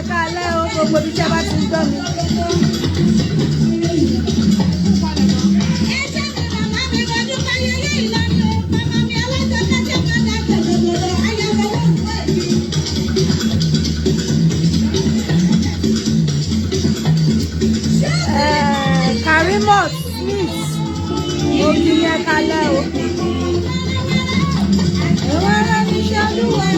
Kálẹ̀ o gbogbo bí tẹ́ bá ti gbọ́ mi. Karimot Smith òbí yẹn kálẹ̀ o. Ìwọ́n rẹ̀ ní ṣàlùwẹ̀.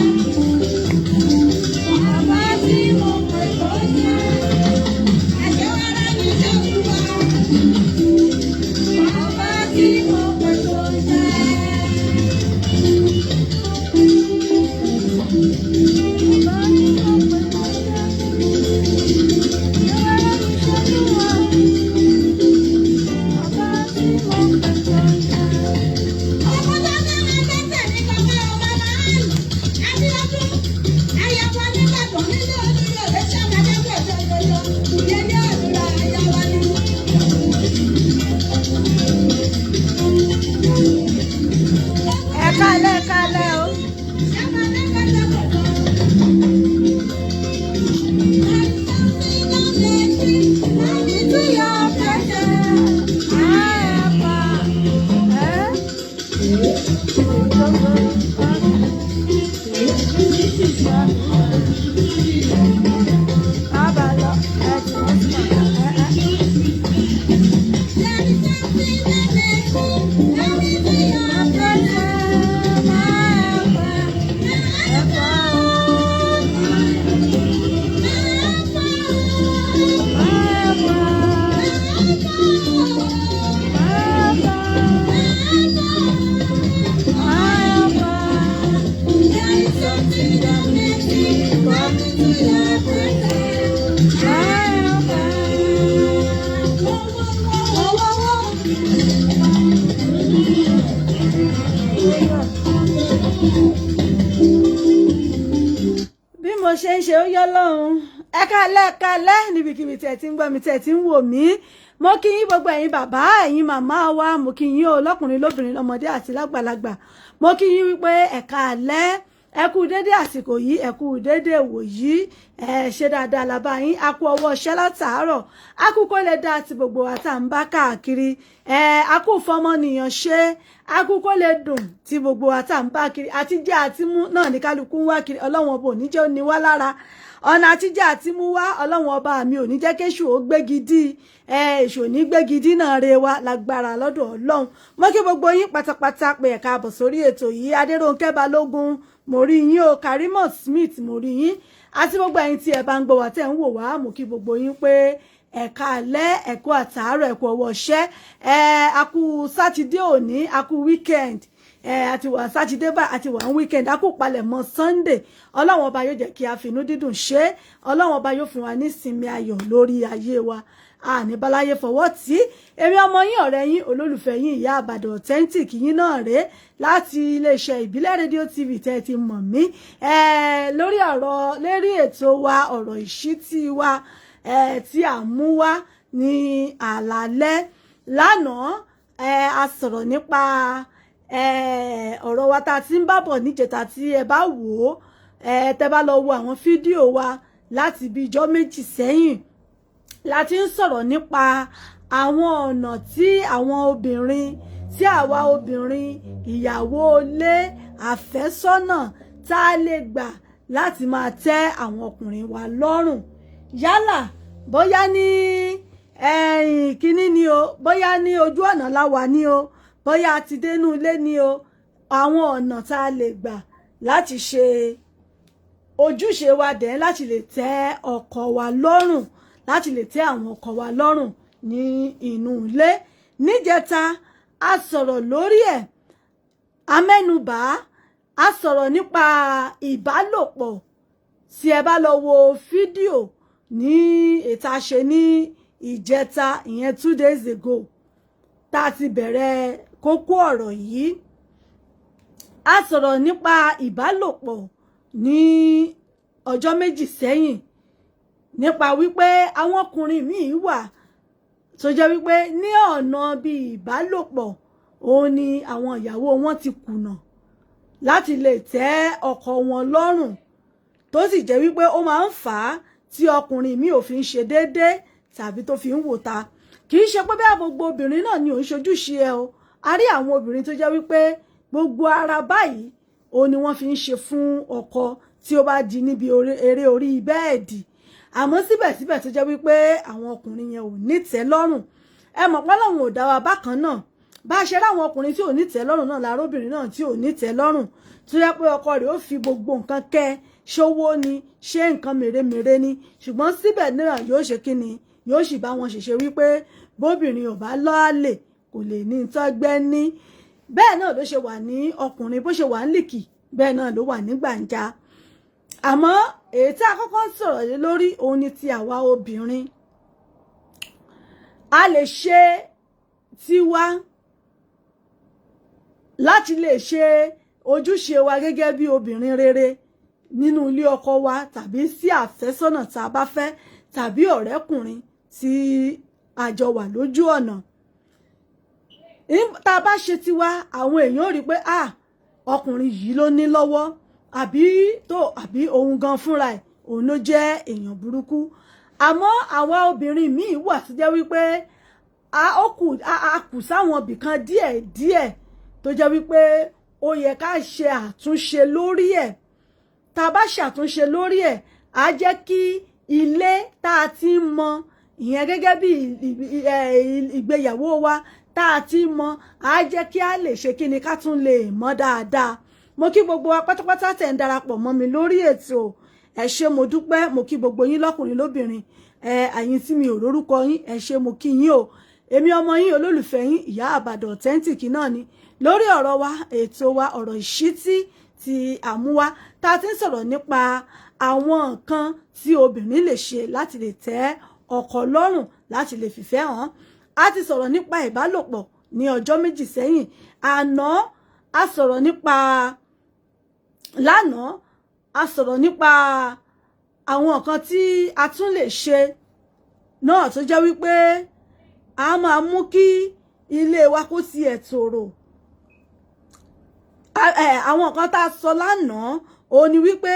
Mo ṣe ń ṣe ó yọ lọ́hùn ẹ kálẹ̀ níbikíbi tẹ́ ti ń gbọ́ mi tẹ́ ti ń wò mí mo kí yín gbogbo ẹ̀yin bàbá ẹ̀yin màmá wa mo kí yín o lọ́kùnrin lóbìnrin lọ́mọdé àti lágbàlagbà mo kí yín wípé ẹ kálẹ̀ ẹ kú dédé àsìkò yìí ẹ kú dédé wò yìí ẹ ṣe dáadáa làbá yín a kú ọwọ́ iṣẹ́ látàárọ̀ a kú kó lè dá àti gbogbo àtàǹbá káàkiri a kú fọmọnìyàn ṣe a kú kó lè dùn tí gbogbo àtàǹbá kiri àti jẹ àti mú náà ní kálukú ń wá kiri ọlọ́wọ́n ọba ò ní jẹ́ ó ní wá lára ọ̀nà àtijọ́ àti mú wá ọlọ́wọ́n ọba mi ò ní jẹ́ kéṣù ó gbégi dí èṣù ní gbégi dí náà re wa lágbára lọ́dọ̀ ọlọ́run mo kí gbogbo yín pátápátá pé ẹ káàbọ̀ sórí ètò yìí Adérónkẹ́ Balógun mo rí yín o Karimot Smith mo rí yín àti gbogbo ẹ̀yin tí ẹ bá ń gbọ́ wá tẹ́ ń wò wá mo kí gbogbo yín pé ẹ káalẹ́ ẹ kú àtàárọ̀ ẹ kú ọwọ́ iṣẹ́ a kú sátidé òní a kú weekend àti wà sátidé bá àti wà ń weekend a kú palẹ̀mọ́ Sunday ọlọ́run ọba yóò jẹ́ kí a finú dídùn ṣe ọlọ́run ọba yóò fún wa ní ìsinmi ayọ̀ lórí ayé wa àní báláyé fọwọ́ tí èmi ọmọ yín ọ̀rẹ́ yín olólùfẹ́ yín ìyá àbàdàn authentic yín náà rèé láti iléeṣẹ́ ìbílẹ̀ rédíò tv tẹ́ ti mọ̀ mí lórí ètò wa ọ̀rọ̀ ìṣítí wa tí à ń mú wá ní àlàálẹ́ lánàá a sọ̀rọ̀ nípa ọ̀rọ̀ wa tá a ti ń bábọ̀ níjẹta tí ẹ bá wò ó tẹ́ bá lọ wo àwọn fídíò wa láti bí ijọ́ méjì sẹ́yìn láti ń sọ̀rọ̀ nípa àwọn ọ̀nà tí àwọn obìnrin tí àwa obìnrin ìyàwó ilé àfẹ́sọ́nà tá a lè gbà láti máa tẹ́ àwọn ọkùnrin wa lọ́rùn yálà bóyá ní kíní ni o bóyá ní ojú ọ̀nà láwa ni o bóyá ti dénú ilé ni o àwọn ọ̀nà tá a lè gbà láti ṣe ojúṣe wa dẹ̀ láti lè tẹ́ ọkọ wa lọ́rùn láti lè tẹ́ àwọn ọkọ wa lọ́rùn ní inú ilé níjẹta a sọ̀rọ̀ lórí ẹ̀ amẹ́nubà a sọ̀rọ̀ nípa ìbálòpọ̀ tí ẹ bá lọ wo fídíò ní ìta ṣe ní ìjẹta ìyẹn 2 days ago tá ti bẹ̀rẹ̀ kókó ọ̀rọ̀ yìí a sọ̀rọ̀ nípa ìbálòpọ̀ ní ọjọ́ méjì sẹ́yìn nípa wípé àwọn ọkùnrin míì wà tó jẹ́ wípé ní ọ̀nà bí ìbálòpọ̀ òun ni àwọn ìyàwó wọn ti kùnà láti lè tẹ́ ọkọ wọn lọ́rùn tó sì jẹ́ wípé ó máa ń fà á tí ọkùnrin míì ò fi ń ṣe déédéé tàbí tó fi ń wò ta kì í ṣe pé bẹ́ẹ̀ gbogbo obìnrin náà ni ò ń ṣojúṣe ẹ o a rí àwọn obìnrin tó jẹ́ wípé gbogbo ara báyìí òun ni wọ́n fi ń ṣe fún ọkọ tí ó bá di níbi eré orí bẹ́ẹ̀dì àmọ́ síbẹ̀síbẹ̀ tó jẹ́ wípé àwọn ọkùnrin yẹn ò nítẹ́ lọ́rùn ẹ mọ̀ pé Ọlọ́run ò dá wa bákan náà bá a ṣe ráwọn ọkùnrin tí ò nítẹ́ lọ́rùn náà lára obìnrin náà tí ò nítẹ́ lọ́rùn tó jẹ́ pé ọkọ rẹ̀ ó fi gbogbo nǹkan kẹ́ ṣówó ni ṣé nǹkan mèremère ni ṣùgbọ́n síbẹ̀ náà yóò ṣe kí ni yóò sì bá wọn ṣèṣe wípé bóbìnrin ò bá lọ́ọ̀lẹ̀ kò lè ní tọ́gbẹ́ ní bẹ́ẹ̀ náà ló ṣe wà ní ọkùnrin bó ṣe wà ní lìkì bẹ́ẹ̀ náà ló wà ní gbàǹjà àmọ́ èyí tí a kọ́kọ́ ń sọ̀rọ̀ lé lórí òun ni ti àwa obìnrin a lè ṣe tiwa láti lè ṣe ojúṣe wa gẹ́gẹ́ bí obìnrin rere nínú ilé ọkọ wa tàbí sí àfẹ́sọ́nà tá a bá fẹ́ tàbí ọ̀rẹ́kùnrin tí a jọ wà lójú ọ̀nà tá a bá ṣe tiwa àwọn èèyàn rí pé ọkùnrin yìí ló ní lọ́wọ́ àbí òun gan fúnra ẹ̀ òun ló jẹ́ èèyàn burúkú àmọ́ àwa obìnrin míì wà tó jẹ́ wípé a kù sáwọn ibìkan díẹ̀ tó jẹ́ wípé ó yẹ ká ṣe àtúnṣe lórí ẹ̀ tá a bá ṣàtúnṣe lórí ẹ̀ á jẹ́ kí ilé tá a ti ń mọ ìyẹn gẹ́gẹ́ bí ìgbéyàwó wa tá a ti mọ á jẹ́ kí a lè ṣe kíni ká tún lè mọ̀ dáadáa mo kí gbogbo wa pátápátá tẹ̀ ń darapọ̀ mọ́ mi lórí ètò ẹ ṣé mo dúpẹ́ mo kí gbogbo yín lọ́kùnrin lóbìnrin àyìn tí mi ò lórúkọ yín ẹ ṣé mo kí yín o èmi ọmọ yín olólùfẹ́ yín ìyá àbàdàn authentic náà ni lórí ọ̀rọ̀ wa ètò wa ọ̀rọ̀ ìṣítí ti àmúwá tá a ti ń sọ̀rọ̀ nípa àwọn nǹkan tí obìnrin lè ṣe láti lè tẹ́ ọkọ lọ́rùn láti lè fìfẹ́ hàn a ti sọ̀rọ̀ nípa ìbálòpọ̀ ní ọjọ́ méjì sẹ́yìn àná a sọ̀rọ̀ nípa lánàá a sọ̀rọ̀ nípa àwọn nǹkan tí a tún lè ṣe náà tó jẹ́ wípé a máa mú kí ilé wa kó tiẹ̀ tòrò àwọn nǹkan tá a sọ lánàá òun ni wípé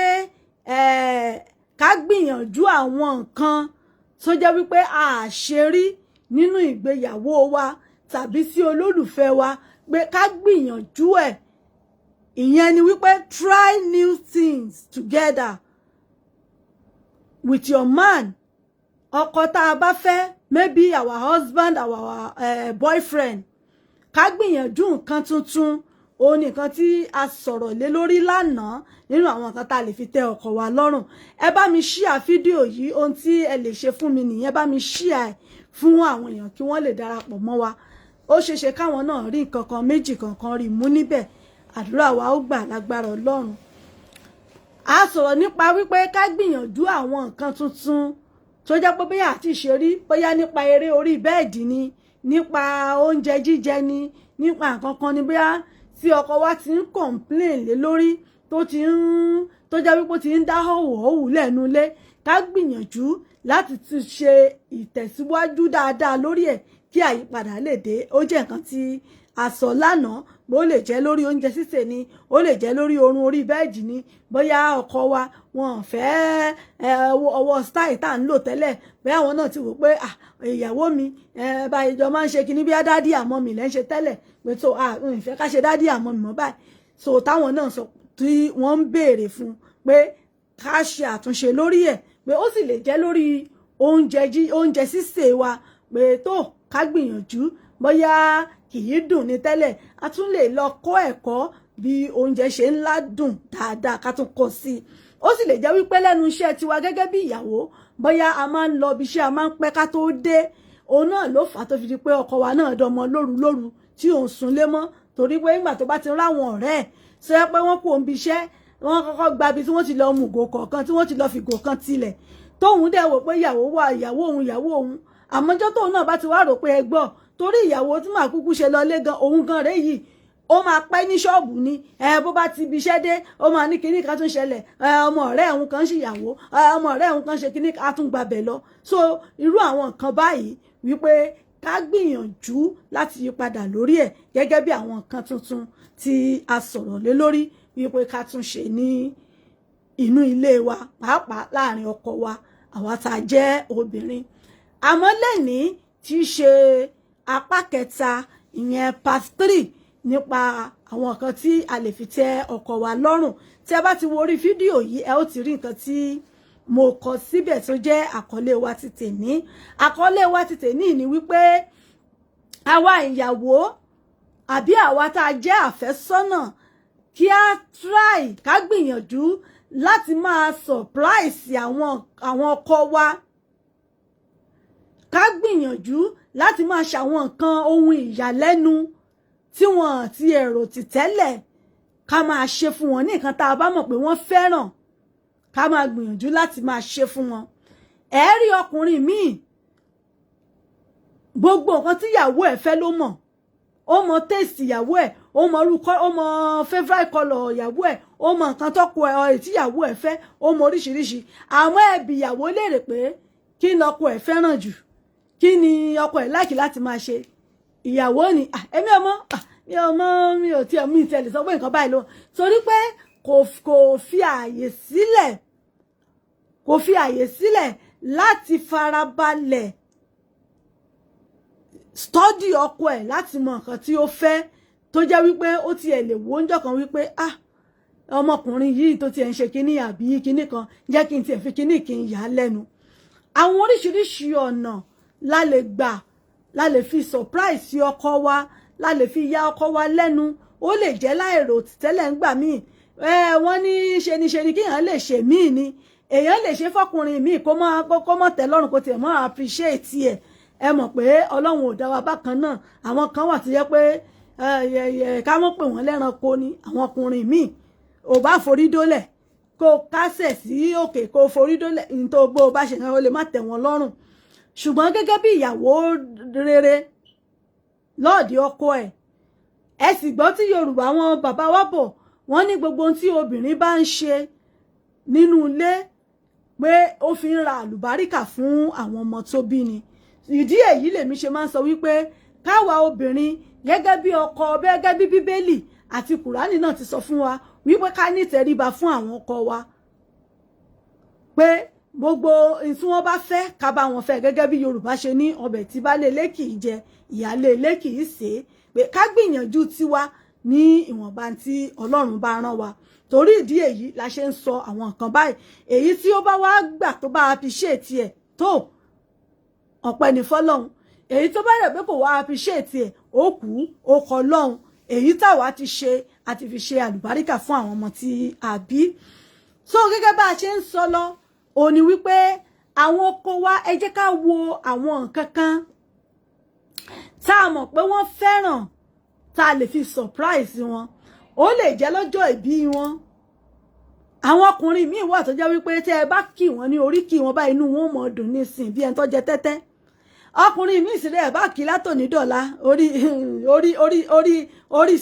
ká gbìyànjú àwọn nǹkan tó jẹ́ wípé a ṣe rí nínú ìgbéyàwó wa tàbí sí olólùfẹ́ wa pé ká gbìyànjú ẹ̀ ìyẹn ni wípé try new things together with your man ọkọ tá a bá fẹ́ maybe our husband our boyfriend ká gbìyànjú nǹkan tuntun òun nìkan tí a sọ̀rọ̀ lé lórí lánàá nínú àwọn nǹkan tá a lè fi tẹ́ ọkọ wa lọ́rùn ẹ bá mi share fídíò yìí ohun tí ẹ lè ṣe fún mi nìyẹn bá mi share fún àwọn èèyàn kí wọ́n lè darapọ̀ mọ́ wa ó ṣeéṣe káwọn náà rí nǹkan kan méjì kankan rí mú níbẹ̀ àdúrà wa ó gbà lágbára Ọlọ́run a sọ̀rọ̀ nípa wípé ká gbìyànjú àwọn nǹkan tuntun tó jẹ́ pé bóyá àti ìṣerí bóyá nípa eré orí bẹ́ẹ̀dì ni nípa oúnjẹ jíjẹ ni nípa nǹkan kan ni bóyá tí ọkọ wa ti ń complain lé lórí tó jẹ́ wípé ó ti ń dá hòhòhò lẹ́nu lé ká gbìyànjú láti ti ṣe ìtẹ̀síwájú dáadáa lórí ẹ̀ kí àyípadà lè dé ó jẹ́ nǹkan tí a sọ lánàá bó lè jẹ́ lórí oúnjẹ sísè ni ó lè jẹ́ lórí oorun orí bẹ́ẹ̀dì ni bóyá ọkọ wa wọn fẹ́ ọwọ́ style tá à ń lò tẹ́lẹ̀ bóyá àwọn náà ti wò pé ìyàwó mi bá ìjọ máa ń ṣe kinní bí dádì àmọ́ mi lẹ́ ń ṣe tẹ́lẹ̀ pé tó ìfẹ́ ká ṣe dádì àmọ́ mi mọ́ báyìí so táwọn náà sọ tí wọ́n ń béèrè fún pé ká ṣe àtúnṣe lórí ẹ̀ pé ó sì lè jẹ́ lórí oúnjẹ sísè wa pé tó ká gbìyànjú bóyá kì í dùn ní tẹ́lẹ̀ a tún lè lọ kọ́ ẹ̀kọ́ bí oúnjẹ ṣe ń ládùn dáadáa ká tún kọ́ sí i ó sì lè jẹ́ wípé lẹ́nu iṣẹ́ tiwa gẹ́gẹ́ bí ìyàwó bóyá a máa ń lọ ibi iṣẹ́ a máa ń pẹ́ ká tó dé òun náà ló fà á tó fi di pé ọkọ wa náà dọmọ lóru tí òun sunlé mọ́ torí pé nígbà tó bá ti ráwọn ọ̀rẹ́ ẹ̀ sọ pé wọ́n kú òun bí iṣẹ́ wọ́n kọ́kọ́ gba ibi tí wọ́n ti lọ mú ìgò kọ̀ọ̀kan tí wọ́n ti lọ fi ìgò kan tilẹ̀ tóun dẹ̀ wò pé ìyàwó òun àmọ́jọ́ tóun náà bá ti wá rò pé ẹ gbọ́ torí ìyàwó tí màá kúkú ṣe lọ lé gan òun gan rèé yìí ó máa pẹ́ ní ṣọ́ọ̀bù ni bó bá ti ibi iṣẹ́ dé ó máa ní kinní kan tún ṣẹlẹ̀ ọmọ ọ̀rẹ́ òun kan ṣìyàwó ọmọ ọ̀rẹ́ òun kan ṣe kinní kan tún gbabẹ̀ lọ so irú àwọn nǹkan báyìí wípé ká gbìyànjú láti yí padà lórí ẹ̀ gẹ́gẹ́ bí àwọn nǹkan tuntun tí a sọ̀rọ̀ lé lórí wípé ká tún ṣe ní inú ilé wa pàápàá láàrin ọkọ wa àwa tá a jẹ́ obìnrin àmọ́ lẹ́ni tí í ṣe apá kẹta ìyẹn part 3 nípa àwọn nǹkan tí a lè fi tẹ́ ọkọ wa lọ́rùn tí ẹ bá ti wo orí fídíò yìí ẹ ó ti rí nǹkan tí mo kọ síbẹ̀ tó jẹ́ àkọlé wa ti tèní àkọlé wa ti tèní ni wípé àwa ìyàwó àbí àwa tá a jẹ́ àfẹ́sọ́nà kí a try ká gbìyànjú láti máa surprise àwọn ọkọ wa ká gbìyànjú láti máa ṣàwọn nǹkan ohun ìyàlẹ́nu tí wọ́n ti èrò ti tẹ́lẹ̀ ká máa ṣe fún wọn ní nǹkan tá a bá mọ̀ pé wọ́n fẹ́ràn ká máa gbìyànjú láti máa ṣe fún wọn ẹ rí ọkùnrin míì gbogbo nǹkan tí ìyàwó ẹ̀ fẹ́ ló mọ̀ ó mọ taste ìyàwó ẹ̀ ó mọ orúkọ ó mọ favourite colour ìyàwó ẹ̀ ó mọ nǹkan tọ́kọ ẹ̀ tí ìyàwó ẹ̀ fẹ́ ó mọ oríṣiríṣi àwọn ẹbí ìyàwó léèrè pé kí ni ọkọ ẹ̀ fẹ́ràn jù kí ni ọkọ ẹ̀ láìkí láti máa ṣe ìyàwó ni èmi mi ò tiẹ̀ mú ìtẹ̀lẹ̀ sọ pé nǹkan báyìí ló torí pé kò fi àyè sílẹ̀ láti farabalẹ̀ study ọkọ ẹ̀ láti mọ nǹkan tí ó fẹ́ tó jẹ́ wípé ó tiẹ̀ lè wo oúnjẹ kan wípé ọmọkùnrin yìí tó tiẹ̀ ń ṣe kinní àbí kinní kan jẹ́ kí n tiẹ̀ fi kinní kí n yà á lẹ́nu àwọn oríṣiríṣi ọ̀nà la lè fi surprise sí ọkọ wa la lè fi ya ọkọ wa lẹ́nu ó lè jẹ́ láìrò tẹ́lẹ̀ ńgbà míì wọ́n ní ṣe ni kí èèyàn lè ṣe míì ni èèyàn lè ṣe fọkùnrin míì kó mọ̀ tẹ́ lọ́rùn kó tiẹ̀ mọ́ appreciate ẹ̀ ẹ mọ̀ pé ọlọ́run ò dá wa bákan náà àwọn kan wà tó yẹ pé ká mọ̀ pé wọ́n lẹ́ranko ni àwọn ọkùnrin míì ò bá forí dólẹ̀ kó kásẹ̀ sí òkè kó forí dólẹ̀ nítorí bó o bá ṣe kan ó lè má tẹ́ wọn lọ́rùn ṣùgbọ́n gẹ́gẹ́ bí ìyàwó rere lọ́ọ̀dì ọkọ ẹ sì gbọ́ tí Yorùbá wọn bàbá wa bọ̀ wọ́n ní gbogbo ohun tí obìnrin bá ń ṣe nínú ilé pé ó fi ń ra àlùbáríkà fún àwọn ọmọ tó bí ni ìdí èyí lèmi ṣe máa ń sọ wípé káwa obìnrin gẹ́gẹ́ bí ọkọ gẹ́gẹ́ bí Bíbélì àti Kùránì náà ti sọ fún wa wípé ká ní ìtẹríba fún àwọn ọkọ wa pé gbogbo tí wọ́n bá fẹ́ ká bá wọn fẹ́ gẹ́gẹ́ bí Yorùbá ṣe ní ọbẹ̀ tí baálé ilé kì í jẹ ìyálé ilé kì í sè é pé ká gbìyànjú tiwa ní ìwọ̀nba tí Ọlọ́run bá rán wa torí ìdí èyí la ṣe ń sọ àwọn nǹkan báyìí èyí tí ó bá wá gbà tó bá appreciate ẹ̀ tó ọpẹ́ ní fọ́lọ́run èyí tó bá rẹ̀ pé kò wá appreciate ẹ̀ ó kú ó kọ lọ́hùn èyí táwa ti ṣe àti fi ṣe àlùbáríkà fún àwọn ọmọ tí a bí so gẹ́gẹ́ bá a ṣe ń sọ lọ ó ní wípé àwọn ọkọ wa ẹ jẹ́ ká wo àwọn nǹkan kan tá a mọ̀ pé wọ́n fẹ́ràn tá a lè fi surprise wọn ó lè jẹ́ lọ́jọ́ ìbí wọn àwọn ọkùnrin míì wà tó jẹ́ wípé tẹ́ ẹ bá kí wọn ní orí kí wọn bá inú wọn mọ̀ dùn nísìn bí ẹni tó jẹ tẹ́tẹ́ ọkùnrin míì sì rẹ̀ bá kí látòní dọ̀la orí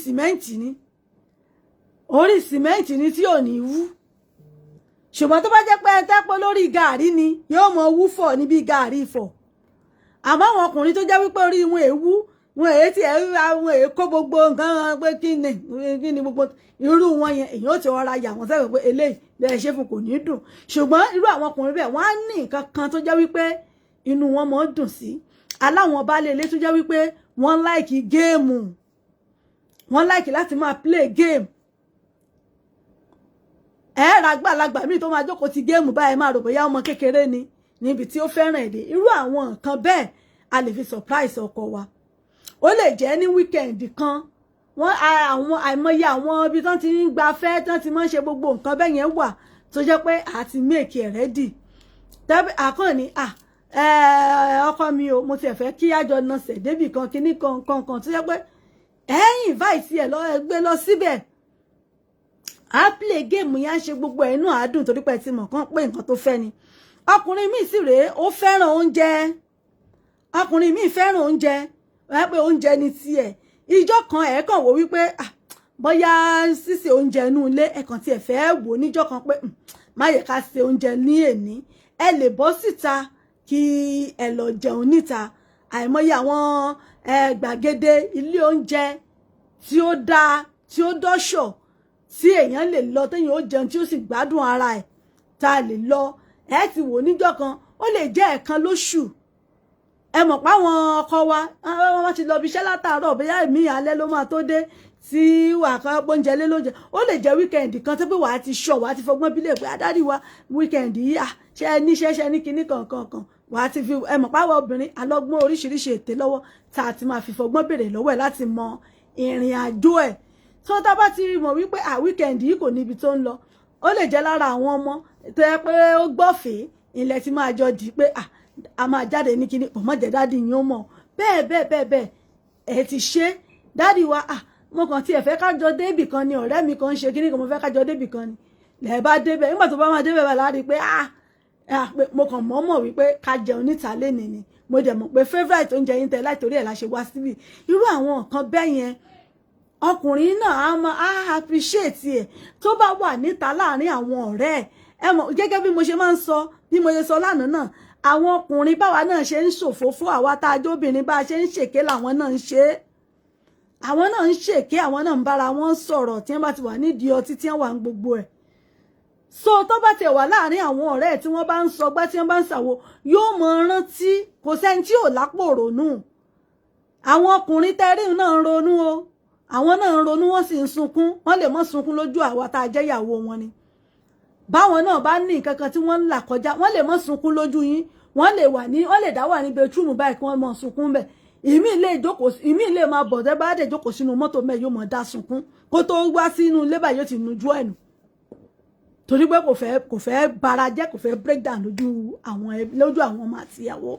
sìmẹ́ǹtì ni tí ò ní wú ṣùgbọ́n tó bá jẹ́ pé ẹ tẹ́pọ̀ lórí gàárì ni yóò mọ wú fọ̀ níbi gàárì fọ̀ àmọ́ àwọn ọkùnrin tó jẹ́ wípé orí wọn èwú wọn èyí tí àwọn èkó gbogbo nǹkan pé kí ni gbogbo irú wọn yẹn èyàn ó ti ọra yà wọ́n sẹ́wọ̀n pé eléyìí bẹ́ẹ̀ ṣe fún kò ní dùn ṣùgbọ́n irú àwọn ọkùnrin bẹ́ẹ̀ wọ́n á ní nǹkan kan tó jẹ́ wípé inú wọn mọ̀ ń dùn sí aláwọn baálé ilé tó jẹ́ wípé wọ́n láìkì géèmù wọ́n láìkì láti máa play game ẹ̀ẹ́rà àgbàlagbà míì tó máa jókòó ti géèmù báyìí máa rò bóyá ọmọ kékeré ni níbi tí ó fẹ́ràn èdè irú àwọn nǹkan bẹ́ẹ̀ a lè fi surprise ọkọ wa ó lè jẹ́ ní weekend kan wọ́n àwọn àìmọye àwọn ibi tán ti ń gbafẹ́ tán ti máa ń ṣe gbogbo nǹkan bẹ́ẹ̀ yẹn wà tó jẹ́ pé àti make ẹ̀ ready tẹ́bí àkànní ọkọ mi o mo tiẹ̀ fẹ́ kí àjọ nasẹ̀ débì kan kíní kan tó jẹ́ pé invite ẹ̀ lọ gbé lọ síbẹ̀ á play game yẹn ṣe gbogbo ẹnu àádùn torí pé ti mọ̀ kàn pé nǹkan tó fẹ́ ni ọkùnrin míì sì rèé ó fẹ́ràn oúnjẹ ọkùnrin míì fẹ́ràn oúnjẹ wọ́n pé oúnjẹ ni tiẹ̀ ìjọ kan ẹ̀ kàn wò wípé bóyá sísè oúnjẹ inú ilé ẹ̀kan tiẹ̀ fẹ́ wò níjọ́ kan pé má yẹ ká ṣe oúnjẹ ní èní ẹ lè bọ́ síta kí ẹ lọ jẹun níta àìmọye àwọn gbàgede ilé oúnjẹ tí ó dáa tí ó dọ́ṣọ̀ tí èèyàn lè lọ téèyàn ó jẹun tí ó sì gbádùn ara ẹ̀ tá a lè lọ ẹ ti wò níjọ́ kan ó lè jẹ́ ẹ̀kan lóṣù ẹ mọ̀ páwọn ọkọ wa wọ́n ti lọ bí iṣẹ́ látàárọ̀ bóyá èmi alẹ́ ló máa tó dé tí wàá kọ́ oúnjẹ lé lóúnjẹ ó lè jẹ́ wíkẹ̀ndì kan tó pé wàá ti ṣọ̀ wàá ti fọgbọ́n bílẹ̀ pé adárí wa wíkẹ̀ndì yìí ṣe níṣẹ́ ṣe ní kinní kankan wàá ti fi ẹ mọ̀ páwọn obìnrin alọ́gbọ́n oríṣiríṣi ète lọ́wọ́ tá a ti máa fi fọgbọ́n béèrè lọ́wọ́ ẹ̀ láti mọ ìrìn àjò ẹ̀ tó tá bá ti mọ̀ wípé wíkẹ̀ndì yìí kò níbi tó ń lọ ó lè jẹ́ lára àwọn ọmọ tó yẹ pé ó gbọ́fẹ̀ẹ́ ilẹ̀ tí máa jọ dì pé a máa jáde ní kinní pọ̀ mọ́ jẹ́ dádì yín ó mọ̀ bẹ́ẹ̀ ẹ ti ṣe dádì wa mo kàn tiẹ̀ fẹ́ kájọ débì kan ni ọ̀rẹ́ mi kan ṣe kinní kan mo fẹ́ kájọ débì kan ni lẹ́ẹ̀ bá débẹ̀ nígbà tó bá máa débẹ̀ bá láti pé mo kàn mọ̀ wípé ká jẹun níta lénìí ni mo dẹ̀ mọ̀ pé favourite oúnjẹ yín tẹ láìtorí ẹ̀ la ṣe wá síbì irú àwọn nǹkan bẹ́ẹ̀ yẹn ọkùnrin náà á appreciate ẹ̀ tó bá wà níta láàrin àwọn ọ̀rẹ́ ẹ mọ̀ gẹ́gẹ́ bí mo ṣe máa ń sọ bí mo ṣe sọ lánàá náà àwọn ọkùnrin báwa náà ṣe ń ṣòfófó àwa tá a jóbìnrin bá a ṣe ń ṣèké làwọn náà ń ṣe àwọn náà ń ṣèké àwọn náà ń bára wọn sọ̀rọ̀ tí wọ́n bá ti wà nídìí ọtí tí wọ́n wà ń gbogbo ẹ̀ so tó bá ti wà láàrin àwọn ọ̀rẹ́ tí wọ́n bá ń sọgbá tí wọ́n bá ń ṣàwo yóò mọ rántí kò sẹ́ni tí ò lápò ronú àwọn ọkùnrin tẹ́rí náà ń ronú o àwọn náà ń ronú wọ́n sì ń sunkún wọ́n lè mọ́ sunkún lójú àwa tá a jẹ́ ìyàwó wọn ni báwọn náà bá ní nǹkan kan tí wọ́n ń là kọjá wọ́n lè mọ́ sunkún lójú yín wọ́n lè dá wà ní bedroom báyìí kí wọ́n mọ́ sunkún bẹ̀ ìmí lè máa bọ̀ tẹ́ bá dé jókòó sínú mọ́tò mẹ́ yóò mọ̀ dá sunkún kó tó wá sínú ilé báyìí yóò ti nujú ẹ̀nu torí pé kò fẹ́ bara jẹ́ kò fẹ́ break down lójú àwọn ọmọ àtìyàwó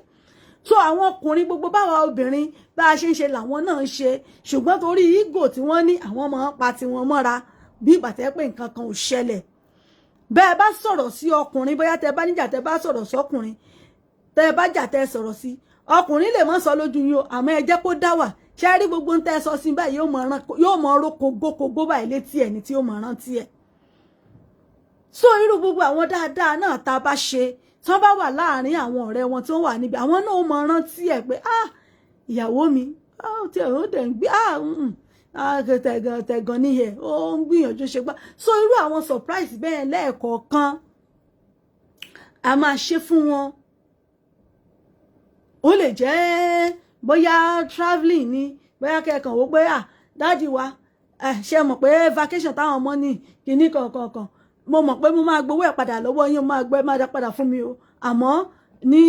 so àwọn ọkùnrin gbogbo báwa obìnrin bá a ṣe ń ṣe làwọn náà ń ṣe ṣùgbọ́n torí ego tí wọ́n ní àwọn máa ń pa tiwọn mọ́ra bí ìgbà tẹ́ pé nǹkan kan ò ṣẹlẹ̀ bẹ́ẹ̀ bá sọ̀rọ̀ sí ọkùnrin bóyá tẹ́ bá níjà tẹ́ bá sọ̀rọ̀ sọ́kùnrin tẹ́ bá jà tẹ́ sọ̀rọ̀ sí ọkùnrin lè mọ́ sọ lójú yín o àmọ́ ẹ jẹ́ kó dá wà ṣe rí gbogbo ń tẹ́ sọ sí báyìí yóò mọ ọ̀rọ̀ kogókogó báyìí létí ẹ̀ ní tí yóò mọ rántí ẹ̀ so irú gbogbo àwọn dáadáa náà tá a bá ṣe tí wọ́n bá wà láàrin àwọn ọ̀rẹ́ wọn tí wọ́n wà níbi àwọn náà mọ rántí ẹ̀ pé ìyàwó mi tí ẹ̀ ó dẹ̀ ń gbé tẹ̀gàn níyẹ̀ ó ń gbìyànjú ṣe gbá so irú àwọn surprise bẹ́ẹ̀ lẹ́ẹ̀kọ̀ọ̀kan a máa ṣe fún wọn ó lè jẹ́ bóyá travelling ni bóyá kẹ́kàn wó pé dáàdì wa ṣe mọ̀ pé vacation táwọn ọmọ ní kinní kankan mo mọ̀ pé mo máa gbowó ẹ̀ padà lọ́wọ́ yín máa dá padà fún mi o àmọ́ ní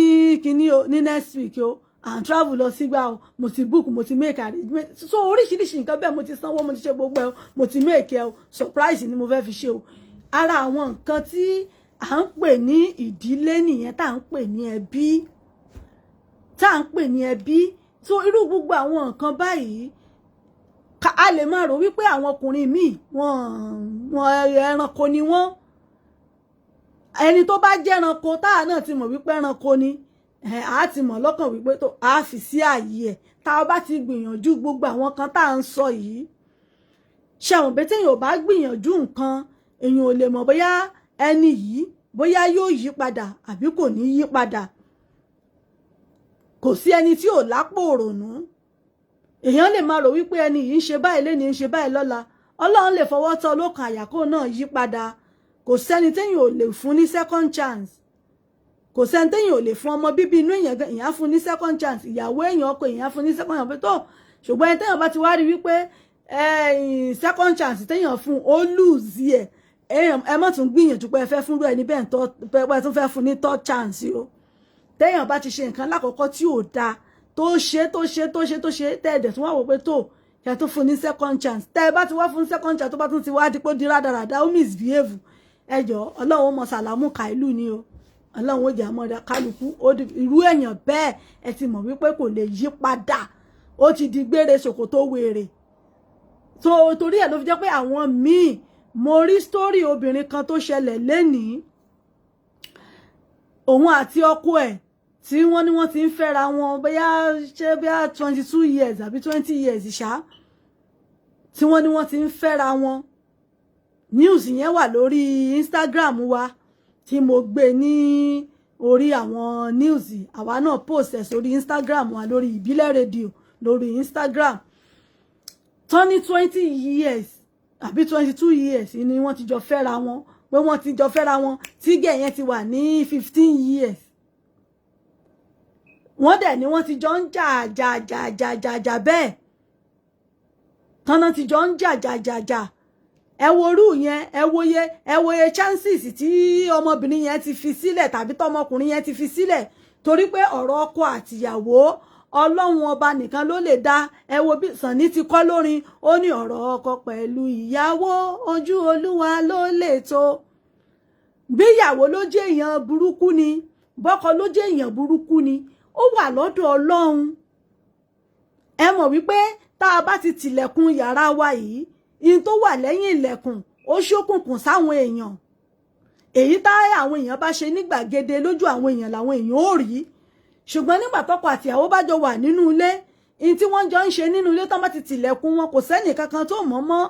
kinní o ní next week o and travel lọ sígbà o mo ti book mo ti make arrangement so oríṣiríṣi nǹkan bẹ́ẹ̀ mo ti sanwó mo ti ṣe gbogbo ẹ̀ mo ti make ẹ̀ o surprise ni mo fẹ́ fi ṣe o ara àwọn nǹkan tí à ń pè ní ìdílé nìyẹn tá à ń pè ní ẹbí so irú gbogbo àwọn nǹkan báyìí a lè máa rò wípé àwọn ọkùnrin míì wọn ẹranko ni wọ́n ẹni tó bá jẹ́ ẹranko táà náà ti mọ̀ wípé ẹranko ni a ti mọ̀ lọ́kàn wípé tó a fi sí ààyè ẹ̀ tá a bá ti gbìyànjú gbogbo àwọn kan tá à ń sọ yìí ṣàwọn bẹ́ẹ̀ téèyàn ò bá gbìyànjú nǹkan èèyàn ò lè mọ̀ bóyá ẹni yìí bóyá yóò yí padà àbí kò ní yí padà kò sí ẹni tí ò lápò òrònú èèyàn lè máa rò wípé ẹni yìí ń ṣe báyìí lénìí ń ṣe báyìí lọ́la ọlọ́run lè fọwọ́ tọ́ lókàn àyàkó náà yí padà kò sẹ́ni téèyàn ò lè fún ní second chance kò sẹ́ni téèyàn ò lè fún ọmọ bíbí inú èèyàn fún ní second chance ìyàwó èèyàn ọkọ èèyàn fún ní second chance tó ṣùgbọ́n ẹni téèyàn bá ti wá rí wípé second chance téèyàn fún ó lose ẹ má tún gbìyànjú pé ẹ fẹ́ fúnrú ẹni bẹ́ẹ̀ tún fẹ́ fún ní third chance o téèyàn bá ti ṣe nǹkan lákọ̀ọ́kọ́ tí ò dáa tó ṣe tẹ́ẹ̀dẹ̀ tún wá wò pé tó yẹ tó fún ní second chance tẹ́ ẹ bá ti wá fún second chance tó bá tún ti wá dípò di rádaràdá ó misbehave ẹjọ́ ọlọ́run mọ sàlámù kàìlú ni o ọlọ́run ó jẹ́ àmọ́dá kálukú irú èèyàn bẹ́ẹ̀ ẹ ti mọ̀ wípé kò lè yí padà ó ti di gbére ṣòkòtò wèrè torí ẹ̀ ló fi jẹ́ pé àwọn míì mo rí story obìnrin kan tó ṣẹlẹ̀ lénìí òun àti ọkọ ẹ̀ tí wọ́n ní wọ́n ti ń fẹ́ra wọn bóyá 22 years àbí 20 years ṣá tí wọ́n ní wọ́n ti ń fẹ́ra wọn news yẹn wà lórí Instagram wa tí mo gbé ní orí àwọn news àwa náà post ẹ̀ sórí Instagram wa lórí ìbílẹ̀ rédíò lórí Instagram tán ní 20 years àbí 22 years ni wọ́n ti jọ fẹ́ra wọn pé wọ́n ti jọ fẹ́ra wọn tí gẹ̀ yẹn ti wà ní 15 years wọ́n dẹ̀ ni wọ́n ti jọ ń jà bẹ́ẹ̀ tọ́nà ti jọ ń jà ẹ worú yẹn ẹ wòye chances tí ọmọbìnrin yẹn ti fi sílẹ̀ tàbí tọmọkùnrin yẹn ti fi sílẹ̀ torí pé ọ̀rọ̀ ọkọ àtìyàwó ọlọ́run ọba nìkan ló lè dá ẹ wo bí Sànní ti kọ́ lórin ó ní ọ̀rọ̀ ọkọ pẹ̀lú ìyàwó ojú olúwa ló lè tó bí ìyàwó ló jẹ́ èèyàn burúkú ni bọ́kọ ló jẹ́ èèyàn burúkú ni ó wà lọ́dọ̀ ọlọ́run ẹ mọ̀ wípé tá a bá ti tìlẹ̀kùn yàrá wa yìí in tó wà lẹ́yìn ilẹ̀kùn ó ṣókùnkùn sáwọn èèyàn èyí tá àwọn èèyàn bá ṣe ní gbàgede lójú àwọn èèyàn làwọn èèyàn ò rí ṣùgbọ́n nígbà tọkọ àtìyàwó bá jọ wà nínú ilé in tí wọ́n jọ ń ṣe nínú ilé tán bá ti tìlẹ̀kùn wọn kò sẹ́nì kankan tó mọ̀ mọ́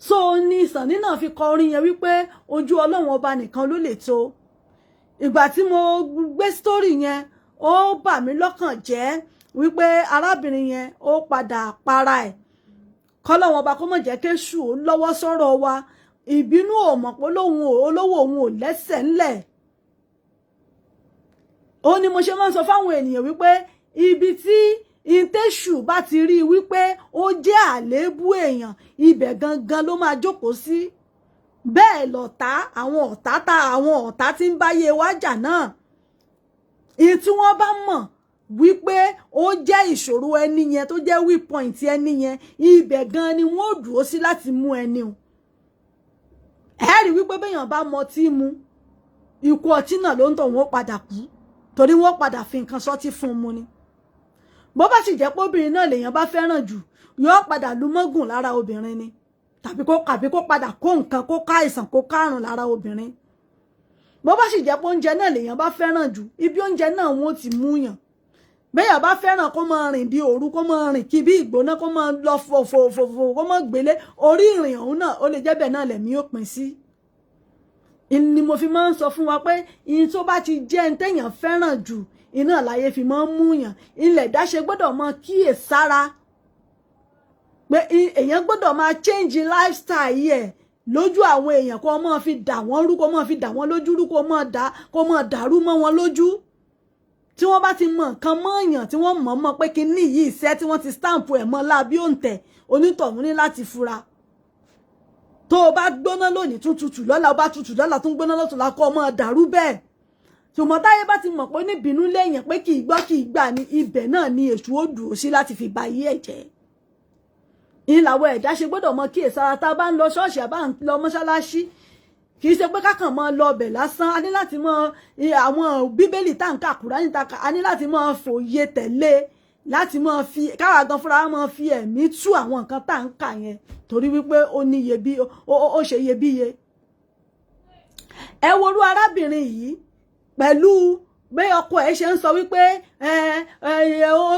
so ní Sànní náà fi kọ orin yẹn wípé ojú ọlọ́run ọba nìkan ló lè tó ìgbà tí mo gbé story yẹn ó bà mí lọ́kàn jẹ́ wípé arábìnrin yẹn ó padà para ẹ̀ kọ́lọ́run ọba kó mọ̀ jẹ́ kéṣù ó lọ́wọ́ sọ́rọ̀ wa ìbínú ò mọ̀ pé olówó òun ò lẹ́sẹ̀ ńlẹ̀ ó ní mo ṣe máa ń sọ fáwọn ènìyàn wípé ibi tí ìtẹ́ṣù bá ti rí wípé ó jẹ́ àléébù èèyàn ibẹ̀ gangan ló máa jókòó sí bẹ́ẹ̀ lọ̀tá àwọn ọ̀tá tí ń báyé wájà náà èyí tí wọ́n bá mọ̀ wípé ó jẹ́ ìṣòro ẹni yẹn tó jẹ́ weak point ẹni yẹn ibẹ̀ gan ni wọ́n ò dúró sí láti mú ẹni o ẹ rí wípé béèyàn bá mọ tí mu ikú ọtí náà ló ń tọ̀ wọ́n padà kú torí wọ́n padà fi nǹkan sọ́tí fún un mu ni bó bá sì jẹ́ pé obìnrin náà lèèyàn bá fẹ́ràn jù yóò padà lu mọ́gùn lára obìnrin ni tàbí kó padà kó nǹkan kó ká àìsàn kó kárùn lára obìnrin bó bá sì jẹ́ pé oúnjẹ náà lèèyàn bá fẹ́ràn jù ibi oúnjẹ náà wọ́n ti mú yàn béèyàn bá fẹ́ràn kó máa rìn bí òru kó máa rìn kí bí ìgbóná kó máa lọ fòfòfò kó máa gbélé orí ìrìn ọ̀hún náà ó lè jẹ́ bẹ́ẹ̀ náà lẹ̀mí ó pín sí ni mo fi máa ń sọ fún wa pé ìyìn tó bá ti jẹ́ ń téèyàn fẹ́ràn jù iná láyé fi máa ń múyàn ilẹ̀ dáṣe gbọ́dọ̀ máa kíyè sára pé èèyàn gbọ́dọ̀ máa change lifestyle yẹ lójú àwọn èèyàn kó máa fi dà wọ́n rú kó máa fi dà wọ́n lójú rú kó máa dàrú mọ́ wọn lójú tí wọ́n bá ti mọ nǹkan mọ́ọ̀yàn tí wọ́n mọ̀ pé kinní yìí iṣẹ́ tí wọ́n ti stamp ẹ̀ mọ́ lábí òǹtẹ̀ onítọ̀hún ní láti fura tó o bá gbóná lónìí tún tutù lọ́la o bá tutù lọ́la tún gbóná lọ́tùnla kó máa dàrú bẹ́ẹ̀ ṣùgbọ́n táyé bá ti mọ̀ pé níbínú léèyàn pé kì í gbọ́ kì í gbà ní ibẹ̀ náà ni èṣù ó dùn sí láti fi ba ayé ẹ̀ jẹ́ ìlàwọ̀ ẹ̀dá ṣe gbọ́dọ̀ mọ kíyèsára tá a bá ń lọ ṣọ́ọ̀ṣì àbá ń lọ mọ́ṣáláṣí kì í ṣe pé kákàn mọ́ lọ ọbẹ̀ lásán a ní láti mọ àwọn bíbélì tá à ń kà Kùránì tá a ní láti mọ fòye tẹ̀lé láti mọ fi káwa gan fúnra mọ fi ẹ̀mí tú àwọn nǹkan tá à ń kà yẹn torí wípé ó ní iyebíye ó ṣe iyebíye ẹ worú arábìnrin yìí pẹ̀lú bí ọkọ ẹ̀ ṣe ń sọ wípé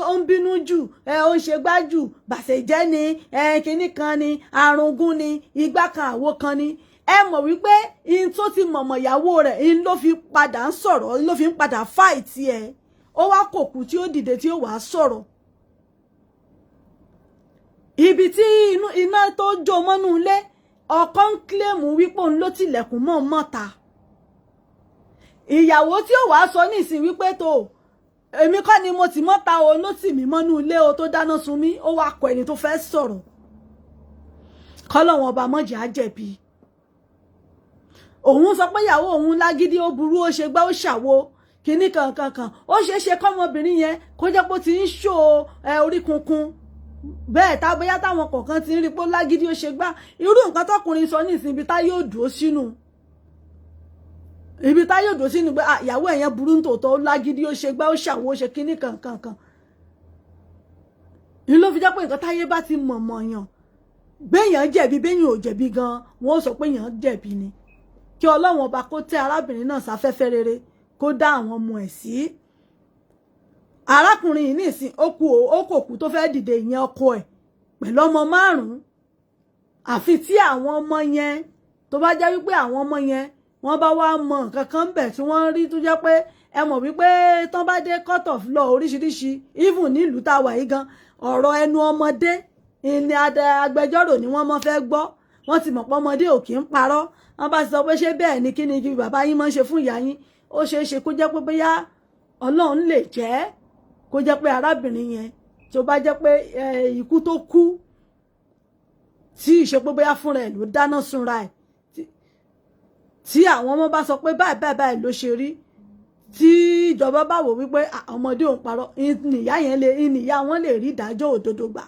ó ń bínú jù ó ń ṣe gbájù bàṣẹ̀jẹ́ ni kinní kan ni àrùngún ni igbá kan àwo kan ni ẹ mọ̀ wípé in tó ti mọ̀mọ̀ ìyàwó rẹ̀ in ló fi padà ń sọ̀rọ̀ ló fi ń padà fáìtì ẹ̀ ó wá kòkù tí ó dìde tí ó wàá sọ̀rọ̀ ibi tí iná tó jó mọ́nú ilé ọkọ ń kílèmù wípé òun ló tilẹ̀kùn mọ́ mọ́ta ìyàwó tí ó wàá sọ nísìn wípé tó èmi kọ́ ni mo ti mọ́ta o ló tì mí mọ́nú ilé o tó dáná sun mí ó wá kọ ẹni tó fẹ́ sọ̀rọ̀ kọ́lọ́wọ́n ọba mọ́jà á jẹ̀bi òun sọ pé ìyàwó òun lágídí ó burú ó ṣe gbá ó ṣàwo kinní kankan ó ṣeé ṣe kọ́mọbìnrin yẹn kó jẹ́ pé ó ti ń ṣó orí kunkun bẹ́ẹ̀ tá bóyá táwọn kọ̀ọ̀kan ti ń rí pé ó lágídí ó ṣe gbá irú nǹkan tọkùnrin sọ ní ìsìn ibi tá yóò dúró sínú ibi tá yóò dúró sínú pé ìyàwó ẹ̀yẹn burú nítòótọ́ ó lágídí ó ṣe gbá ó ṣàwo ó ṣe kinní kankan ní ló fi jẹ́ pé nǹkan táyé bá ti mọ̀mọ̀ yàn béèyàn jẹ̀bi béèyàn ò jẹ̀bi gan wọ́n sọ pé èèyàn jẹ̀bi ni kí Ọlọ́run ọba kó tẹ́ arábìnrin náà sáfẹ́fẹ́ rere kó dá àwọn ọmọ ẹ̀ sí arákùnrin yìí nísìn ó kò kú tó fẹ́ dìde ìyẹn ọkọ ẹ̀ pẹ̀lú ọmọ 5 àfi tí àwọn ọmọ yẹn tó bá jẹ́ wípé àwọn ọmọ yẹn wọ́n bá wá mọ nǹkan kan bẹ̀ tí wọ́n rí tó jẹ́ pé ẹ mọ̀ wípé tán bá dé court of law oríṣiríṣi even nílùú tá a wà yìí gan ọ̀rọ̀ ẹnu ọmọdé ìní agbẹjọ́rò ni wọ́n mọ́ fẹ́ gbọ́ wọ́n ti mọ̀ pé ọmọdé ò kì í parọ́ wọ́n bá sọ pé ṣé bẹ́ẹ̀ ni kí ni bàbá yín máa ń ṣe fún ìyá yín ó ṣeé ṣe kó jẹ́ pé bóyá Ọlọ́run lè jẹ́ kó jẹ́ pé arábìnrin yẹn tó bá jẹ́ pé ikú tó kú tí ìṣe pé bóyá fúnra ẹ̀ ló dáná sunra ẹ̀ tí àwọn ọmọ bá sọ pé báyìí ló ṣe rí tí ìjọba bá wò wípé ọmọdé òun parọ́ ìnìyá wọn lè rí ìdájọ́ òdodo gbà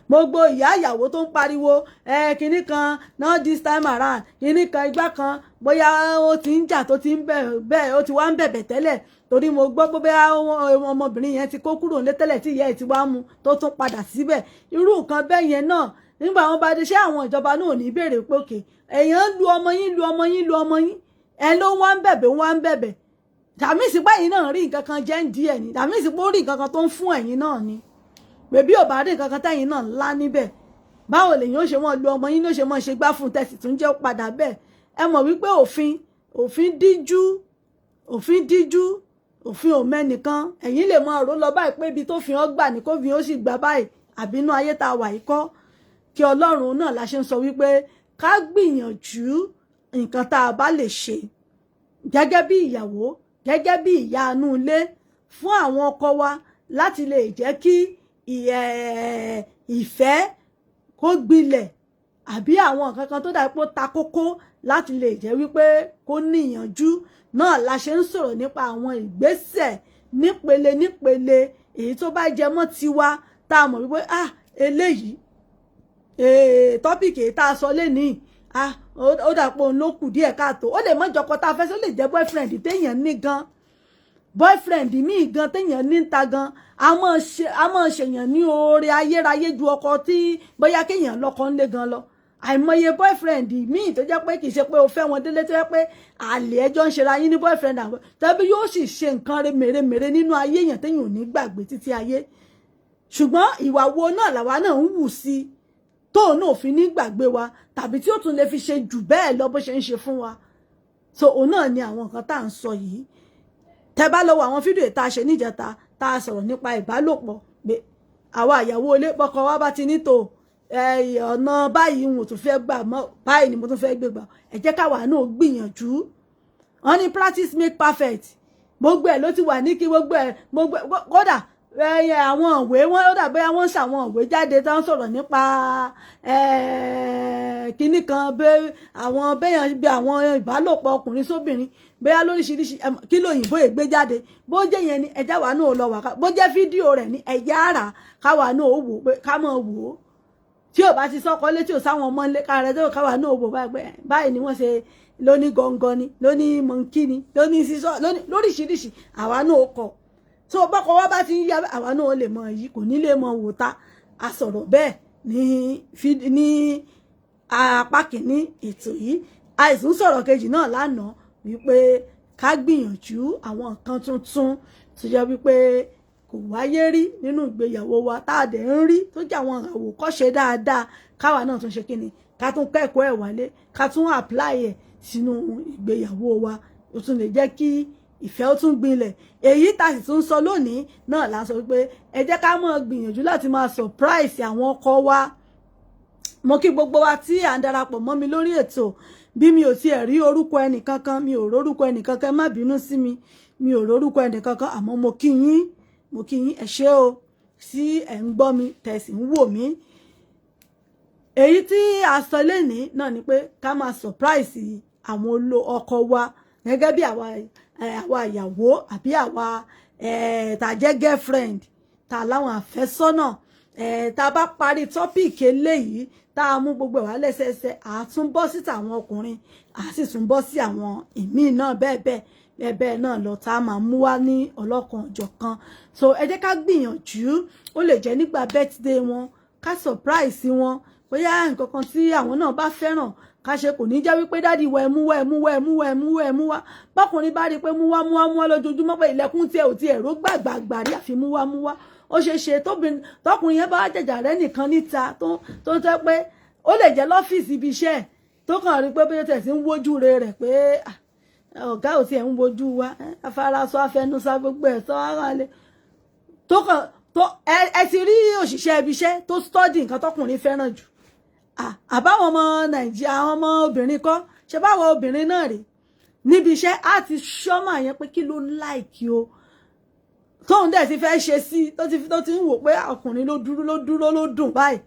gbogbo ìyá ìyàwó tó ń pariwo kinní kan not this time around kinní kan igbá kan bóyá ó ti ń jà tó ti ń bẹ̀ ó ti wá ń bẹ̀bẹ̀ tẹ́lẹ̀ torí mo gbọ́ pé bóyá ọmọbìnrin yẹn ti kó kúrò nílé tẹ́lẹ̀ tí ìyá ẹ̀ ti wá mú tó tún padà síbẹ̀ irú nǹkan bẹ́ẹ̀ yẹn náà nígbà wọn bá dé ṣé àwọn ìjọba náà ò ní béèrè pé òkè èèyàn lu ọmọ yín ẹ ló wá ń bẹ̀bẹ̀ tàmí ìsìpá yìí náà rí nǹkan kan jẹ́ ń di ẹ̀ ní tàmí ìsìpá ó rí nǹkan kan tó ń fún ẹ̀yin náà ni bèbí ò bá rí nǹkan kan tẹ́yìn náà ńlá níbẹ̀ báwo lèyìn ó ṣe mọ́ lu ọmọ yín ló ṣe mọ́ ṣe gbá fún tẹ̀sí tún jẹ́ padà bẹ́ẹ̀ ẹ mọ̀ wípé òfin díjú òfin ò mẹ́nìkan ẹ̀yin lè mọ ọ̀rọ̀ lọ báyìí pé ibi tó fi hàn gbà ní kó fi hàn sì gbà báyìí àbínú ayé tá a wà yìí kọ́ kí Ọlọ́run náà la ṣe ń sọ wípé ká gbìyànjú nǹkan tá a bá lè ṣe gẹ́gẹ́ bí ìyàwó gẹ́gẹ́ bí ìyá inú ilé fún àwọn ọkọ wa láti lè jẹ́ kí ìfẹ́ kó gbilẹ̀ àbí àwọn nǹkan kan tó dà pé ó ta kókó láti lè jẹ́ wípé kó níyànjú náà la ṣe ń sọ̀rọ̀ nípa àwọn ìgbésẹ̀ nípele èyí tó bá jẹ mọ́ tiwa tá a mọ̀ wípé eléyìí tọ́pìkì tá a sọ lénìí ó dà pé òun ló kù díẹ̀ káàtó ó lè mọ́ ìjọkọ tá a fẹ́ sí ó lè jẹ́ boyfriend téèyàn ní gan boyfriend míì gan téèyàn ní ta gan a máa ṣèyàn ní oore ayérayé ju ọkọ tí bóyá kéèyàn lọ́kọ ńlé gan lọ àìmọye boyfriend míì tó jẹ́ pé kì í ṣe pé o fẹ́ wọn délé tó jẹ́ pé àlè ẹjọ́ ń ṣera yín ní boyfriend àwọn tàbí yóò sì ṣe nǹkan mèremère nínú ayé èèyàn téèyàn ò ní gbàgbé títí ayé ṣùgbọ́n ìwà wo náà làwa náà ń wù sí tóun náà fi ní gbàgbé wa tàbí tí ó tún lè fi ṣe jù bẹ́ẹ̀ lọ bó ṣe ń ṣe fún wa so òun náà ni àwọn nǹkan tá à ń sọ yìí tẹ́ bá lọ́wọ́ àwọn fídíò tá a ṣe níjẹta tá a sọ̀rọ̀ nípa ìbálòpọ̀ pé àwa ìyàwó ilé bọ́kọ wa bá ti ní tò ọ̀nà báyìí mo tún fẹ́ gbà mọ́ báyìí ni mo tún fẹ́ gbé gbà ẹ jẹ́ káwa náà gbìyànjú wọ́n ní practice make perfect gbogbo ẹ̀ ló ti wà ní kí gbogbo ẹ̀ kódà àwọn òwe wọn ó dà bóyá wọ́n ń ṣàwọn òwe jáde tó ń sọ̀rọ̀ nípa kinní kan àwọn bẹ́yàn bí àwọn ìbálòpọ̀ ọkùnrin sóbìnrin bóyá lóríṣiríṣi kí lóyìnbó ègbé jáde bó jẹ́ yẹn ni ẹ̀já wa náà lọ wà ká bó jẹ́ fídíò rẹ̀ ní ẹ̀yà àrà káwa náà ó wò pé ká mọ̀ wò ó tí ò bá ti sọ́kọ létí ò sáwọn ọmọ ńlẹ́ ká rẹ̀ tó káwa náà ó wò báyìí ni wọ́n ṣe lóní gangan ni lóní mọ̀nkí ni lóní sísọ lóríṣiríṣi àwa náà ó kọ̀ so bọ́kọ wa bá ti ń yá àwa náà lè mọ yìí kò ní lè mọ wò ta a sọ̀rọ̀ bẹ́ẹ̀ ní apá kìíní ètò yìí àìsàn sọ̀rọ̀ kejì náà lánàá wípé ká gbìyànjú àwọn nǹkan tuntun tó jẹ́ wípé kò wáyé rí nínú ìgbéyàwó wa tá a dẹ̀ ń rí tó jẹ́ àwọn àwòkọ́ṣe dáadáa káwa náà tún ṣe kíni ká tún kẹ́kọ̀ọ́ ẹ̀ wálé ká tún apply ẹ̀ sínú ìgbéyàwó wa ó tún lè jẹ́ kí ìfẹ́ ó tún gbilẹ̀ èyí tá sì tún sọ lónìí náà là ń sọ wípé ẹ jẹ́ ká máa gbìyànjú láti máa surprise àwọn ọkọ wa mo kí gbogbo wa tí à ń darapọ̀ mọ́ mi lórí ètò bí mi ò tiẹ̀ rí orúkọ ẹnìkankan mi ò rórúkọ ẹnìkankan má bínú sí mi ò rórúkọ ẹnìkankan àmọ́ mo kí yín ẹ ṣé o tí ẹ̀ ń gbọ́ mi tẹ̀ sì ń wò mí èyí tí a sọ lénìí náà ni pé ká máa surprise àwọn ọkọ wa gẹ́gẹ́ bí àwa ìyàwó àbí àwa tá jẹ́ girlfriend tá láwọn àfẹ́sọ́nà tá bá parí tọ́pìkì eléyìí tá a mú gbogbo wa lẹ́sẹẹsẹ àtún bọ́ sí tàwọn ọkùnrin àti tún bọ́ sí àwọn ìmíì náà bẹ́ẹ̀ náà lọ tá a máa mú wá ní ọlọ́kan ọ̀jọ̀kan so ẹ jẹ́ ká gbìyànjú ó lè jẹ́ nígbà birthday wọn ká surprise wọn bóyá nǹkan kan tí àwọn náà bá fẹ́ràn ká ṣe kò ní jẹ́ wípé dádì wá ẹ mú wá ẹ mú wá ẹ mú wá ẹ mú wá ẹ mú wá bọ́kùnrin bá rí pé mú wá lójoojúmọ́ pé ilẹ̀kùn tiẹ̀ ò tiẹ̀ ró gbàgbàgbà rí àfi mú wá ó ṣe ṣe tọkùnrin yẹn bá jẹjà rẹ nìkan níta tó tẹ́ pé ó lè jẹ́ lọ́fíìsì ibi iṣẹ́ tó kàn rí pé bí ó tẹ̀ sí ń wojú rẹ̀ pé ọ̀gá ò tiẹ̀ ń wojú wa afárasọ afẹnusá gbogbo ẹ̀ sọ ara lẹ tó kàn ẹ ti rí òṣìṣẹ́ ibi iṣẹ́ tó stọ́dì nǹkan tọkùnrin fẹ́ràn jù àbáwọn ọmọ nàìjíríà àwọn ọmọ obìnrin kọ́ ṣe báwọn obìnrin náà rèé níbi iṣẹ́ á ti ṣọ́mọ̀ yẹn pé kí ló láìkí o tóun dẹ̀ ti fẹ́ ṣe sí tó ti ń wò pé ọkùnrin ló dúró ló dùn báyìí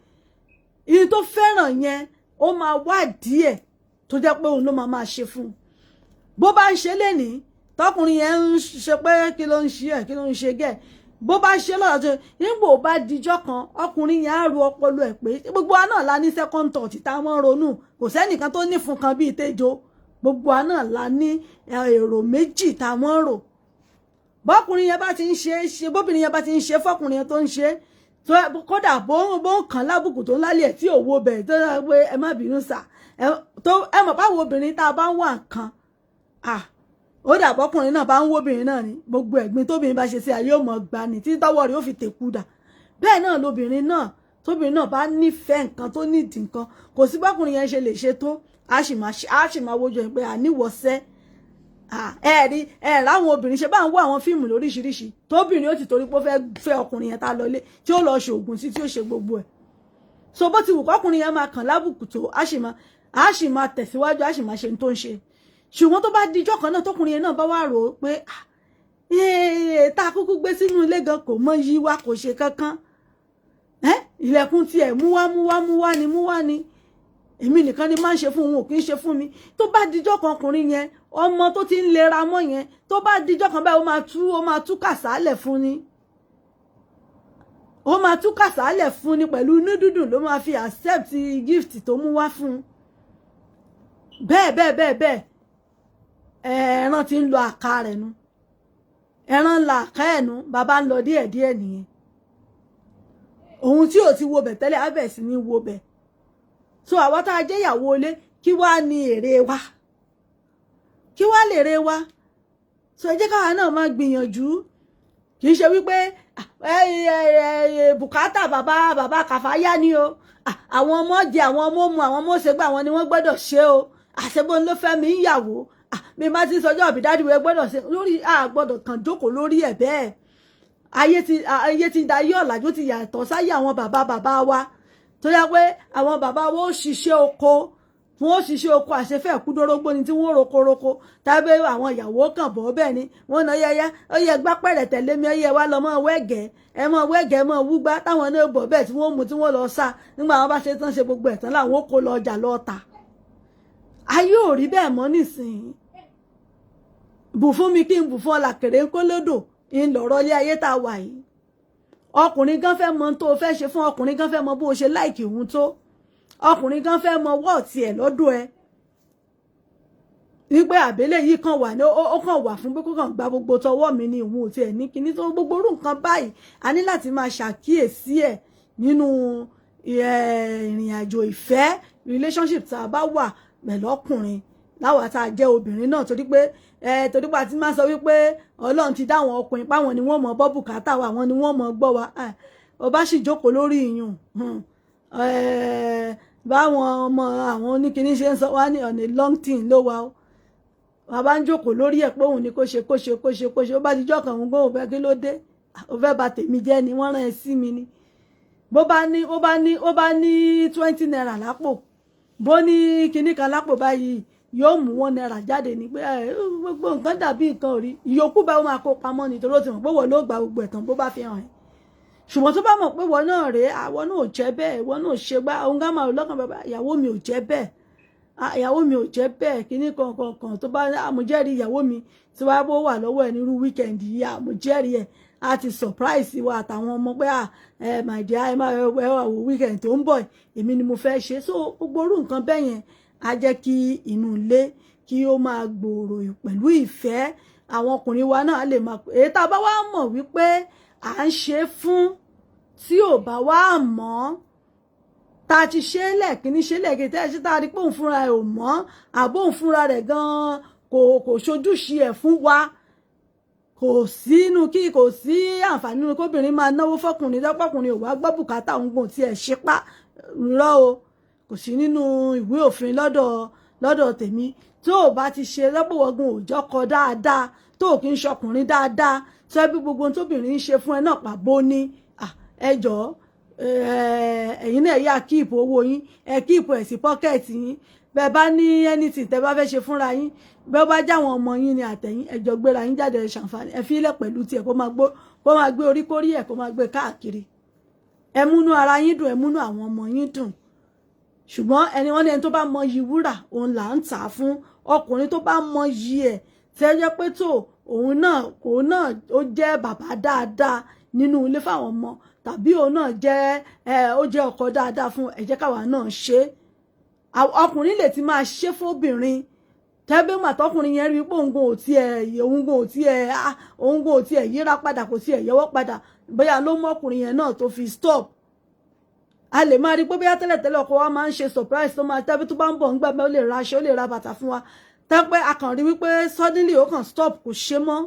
iye tó fẹ́ràn yẹn ó máa wá díẹ̀ tó jẹ́ pé òun ló máa ṣe fún un bó bá ń ṣe lénìí tọkùnrin yẹn ń ṣe pé kí ló ń ṣe ẹ̀ kí ló ń ṣe gẹ̀ bó bá ṣe lọ́dọ̀ tó nígbò bá dijọ́ kan ọkùnrin yẹn á ro ọpọlọ ẹ̀ pé gbogbo wa náà la ní second thought táwọn ronú kò sẹ́nìkan tó ní fún kan bíi tẹ́jọ́ gbogbo wa náà la ní èrò méjì táwọn rò bọ́kùnrin yẹn bá ti ń ṣe bóbìnrin yẹn bá ti ń ṣe fọ́kùnrin yẹn tó ń ṣe kódà bó ń kàn lábùkù tó ń lálẹ́ ẹ̀ tí òwò bẹ̀ tó dára pé ẹ má bínú sà ẹ mọ̀ báwo obìnrin tá a bá ń wà nǹkan ó dà bọ́kùnrin náà bá ń wóbìnrin náà ní gbogbo ẹ̀gbin tóbìnrin bá ṣe sí ayé ò mọ̀ gbà ní tí tọ́wọ́ rẹ̀ ó fi tèkú dà bẹ́ẹ̀ náà lobìnrin náà tóbìnrin náà bá nífẹ̀ẹ́ nǹkan tó nídìí nǹkan kò sí bọ́kùnrin yẹn ṣe lè ṣe tó a sì máa wojú ẹ̀ pé àníwọ̀sẹ́ ráwọn obìnrin ṣe bá ń wọ àwọn fíìmù lóríṣiríṣi tóbìnrin ó ti torí pé ó fẹ́ ọkùnrin yẹn tá lọlé tí ó lọ ṣoògùn sí tí ó ṣe gbogbo ẹ̀ so bó ti wù kọkùnrin yẹn máa kàn lábùkù tó a sì máa tẹ̀síwájú a sì máa ṣe tó ń ṣe ṣùgbọ́n tó bá dijọ́ kan náà tókùnrin yẹn náà bá wà rò ó pé tá a kúkú gbé sínú ilé gan kò mọ yí wa kò ṣe kankan ilẹ̀kùn tiẹ̀ mú wá ni èmi nìkan ni máa ń ṣe fún òun ò kì í ṣe fún mi tó bá dijọ́ kan ọkùnrin yẹn ọmọ tó ti ń lera mọ́ yẹn tó bá dijọ́ kan báyìí ó máa tú kàsálẹ̀ fún ni ó máa tú kàsálẹ̀ fún ni pẹ̀lú inú dúdùn ló máa fi accept gift tó mú wá fún bẹ́ẹ̀ ẹran ti ń lo àká rẹ̀ nu ẹran la àká ẹ̀ nu bàbá ń lọ díẹ̀díẹ̀ nìyẹn òun tí ò ti wo bẹ̀ tẹ́lẹ̀ á bẹ̀ sí ní wo bẹ̀ so àwa tá a jẹ́ ìyàwó ilé kí wá ní èrè wa kí wá lèrè wa so ẹ jẹ́ káwa náà máa gbìyànjú kì í ṣe wípé bùkátà bàbá kàfáyá ni o àwọn ọmọ jẹ àwọn ọmọ mu àwọn ọmọ ṣègbè àwọn ni wọ́n gbọ́dọ̀ ṣe o àṣebó ló fẹ́ mi ń yàwó mi má ti sọjọ́ àbí dáàdì wẹ́ gbọ́dọ̀ ṣe lórí gbọ́dọ̀ kàn jókòó lórí ẹ̀ bẹ́ẹ̀ ayé ti da ayé ọ̀làjú ti yàtọ̀ sáyé àwọn bàbá wa tó yá pé àwọn bàbá wa ó ṣiṣẹ́ oko wọn ó ṣiṣẹ́ oko àṣefẹ́ kúdórógbó ni tí wọ́n rokoroko tàbí àwọn ìyàwó kàn bọ́ bẹ́ẹ̀ ni wọ́n náà yẹ́yá ó yẹ gbá pẹ̀rẹ̀ tẹ̀lé mi ó yẹ wá lọ mọ́ wẹ́gẹ̀ẹ́ ẹ mọ́ wẹ́gẹ̀ẹ́ mọ́ wúgbá táwọn náà bọ̀ bẹ́ẹ̀ tí wọ́n mú tí wọ́n lọ sá nígbà wọn bá ṣe tán ṣe gbogbo ẹ̀tàn láwọn ó kó lọ ọjà lọ tà ayé ò rí bẹ́ẹ̀ mọ́ nísìnyí bù fún mi kí n bù fún ọlà kèrè ń kó lódò ń lọ̀rọ̀ ilé ayé tá a wà yìí ọkùnrin gan fẹ́ mọ tó o fẹ́ ṣe fún ọkùnrin gan fẹ́ mọ bó o ṣe láìkì òun tó ọkùnrin gan fẹ́ mọ wọ́ọ̀tì ẹ̀ lọ́dọ̀ ẹ wípé àbẹ́lẹ̀ yìí kan wà ní ó kàn wà fún pé kó kàn gba gbogbo tọwọ́ mi ní ìwọ̀n òtí ẹ̀ ní kíní tó gbogbo orú nǹkan báyìí a ní láti máa ṣàkíyèsí ẹ̀ nínú ìrìn àjò ìfẹ́ relationship tá a bá wà pẹ̀lú ọkùnrin láwa tá a jẹ́ obìnrin náà torí pé a ti máa sọ wípé Ọlọ́run ti dá àwọn ọkùnrin páwọn ni wọ́n mọ̀ bọ́ bùkátà wa àwọn ni wọ́n mọ̀ gbọ́ wa ọba sì jókòó lórí ìyún báwọn ọmọ àwọn oníkíní ṣe ń sọ wá ní ọ̀nà long thing ló wa ó bàbá ń jókòó lórí ẹ̀ pé òun ni kó ṣe ó bá dijọ́ kan òun gbóhùn fẹ́ kí ló dé ó fẹ́ bà tèmi jẹ́ ni wọ́n rán ẹ sí mi ni bó bá ní 20 naira lápò bó ní kinní kan lápò báyìí yóò mú 1 naira jáde ní pé gbogbo nǹkan dàbí nǹkan ò rí ìyókù bá wọn máa kó pamọ́ nítorí ó ti mọ̀ pé wọ́n ló gba gbogbo ẹ̀tàn bó bá fi hàn ẹ́ ṣùgbọ́n tó bá mọ̀ pé wọ́n náà rèé àwọn náà ò jẹ́ bẹ́ẹ̀ wọ́n náà ò ṣe gbá ohun ká máa lọ́kàn bàbá ìyàwó mi ò jẹ́ bẹ́ẹ̀ ìyàwó mi ò jẹ́ bẹ́ẹ̀ kíní kankan tó bá àmújẹ́rìí ìyàwó mi tí wàá bó wà lọ́wọ́ ẹ̀ nírú weekend yìí àmújẹ́rìí ẹ̀ a ti surprise wa àtàwọn ọmọ pé my dear ẹ máa wọ weekend tó ń bọ̀ èmi ni mo fẹ́ ṣe so gbogbo orú nǹkan bẹ́ẹ̀ yẹn á jẹ́ kí inú ilé kí ó máa gbòòrò pẹ̀lú ìfẹ́ àwọn ọkùnrin wa náà lè máa èyí tá a bá wá mọ̀ wípé à ń ṣe fún tí ò bá wá mọ̀ tá ti ṣe lẹ́ẹ̀kíní ṣe lẹ́ẹ̀kejì tẹ́ ṣe tá rí pé òun fúnra ẹ̀ ò mọ̀ àbó òun fúnra rẹ̀ gan kò ṣojúṣe ẹ̀ fún wa kò sínú kí kò sí àǹfààní nínú kóbìnrin máa náwó fọkùnrin lọ́pọ̀kùnrin ò wá gbọ́ bùkátà òun gbọ̀n tí ẹ̀ ṣe pa rọ́ o kò sí nínú ìwé òfin lọ́dọ̀ tèmi tó o bá ti ṣe lọ́pọ̀wọ́gun òòjọ́ kọ dáadáa tó o kì í ṣọkùnrin dáadáa tó ẹbí gbogbo tóbìnrin ń ṣe fún ẹ náà pàbó ní ẹ jọ̀ọ́ ẹ̀yin náà yá kíìpù owó yín ẹ kíìpù ẹ̀ sí pọ́kẹ́ẹ̀tì yín bẹ́ẹ̀ bá ní anything tẹ́ bá fẹ́ ṣe fúnra yín bẹ́ẹ̀ bá jáwọn ọmọ yín ni àtẹ̀yìn ẹjọ́ gbéra yín jáde ẹ̀ ṣàǹfààní ẹ fílẹ̀ pẹ̀lú tiẹ̀ kó máa gbé oríkórí ẹ̀ kó máa gbé káàkiri ẹ múnú ara yín dùn ẹ múnú àwọn ọmọ yín dùn ṣùgbọ́n wọ́n ní ẹni tó bá mọyì wúrà òun là ń tà fún ọkùnrin tó bá mọyì ẹ̀ tẹ́ jẹ́ pé tó òun náà ó jẹ́ bàbá dáadáa nínú ilé fáwọn ọmọ tàbí òun náà ó jẹ́ ọkọ dáadáa fún ẹ jẹ́ káwa náà ṣe ọkùnrin lè ti máa ṣe fóbìnrin tẹ́bí mà tọkùnrin yẹn rí pé òun ò tiẹ̀ yíra padà kò tiẹ̀ yẹwọ́ padà bóyá ló mú ọkùnrin yẹn náà tó fi stop a lè máa rí pé bóyá tẹ́lẹ̀tẹ́lẹ̀ ọkọ wa máa ń ṣe surprise tó máa tẹ́bí tó bá ń bọ̀ ń gbàgbé ó lè ra aṣọ ó lè ra bàtà fún wa tẹ́pẹ́ a kàn rí wípé suddenly ó kàn stop kò ṣe mọ́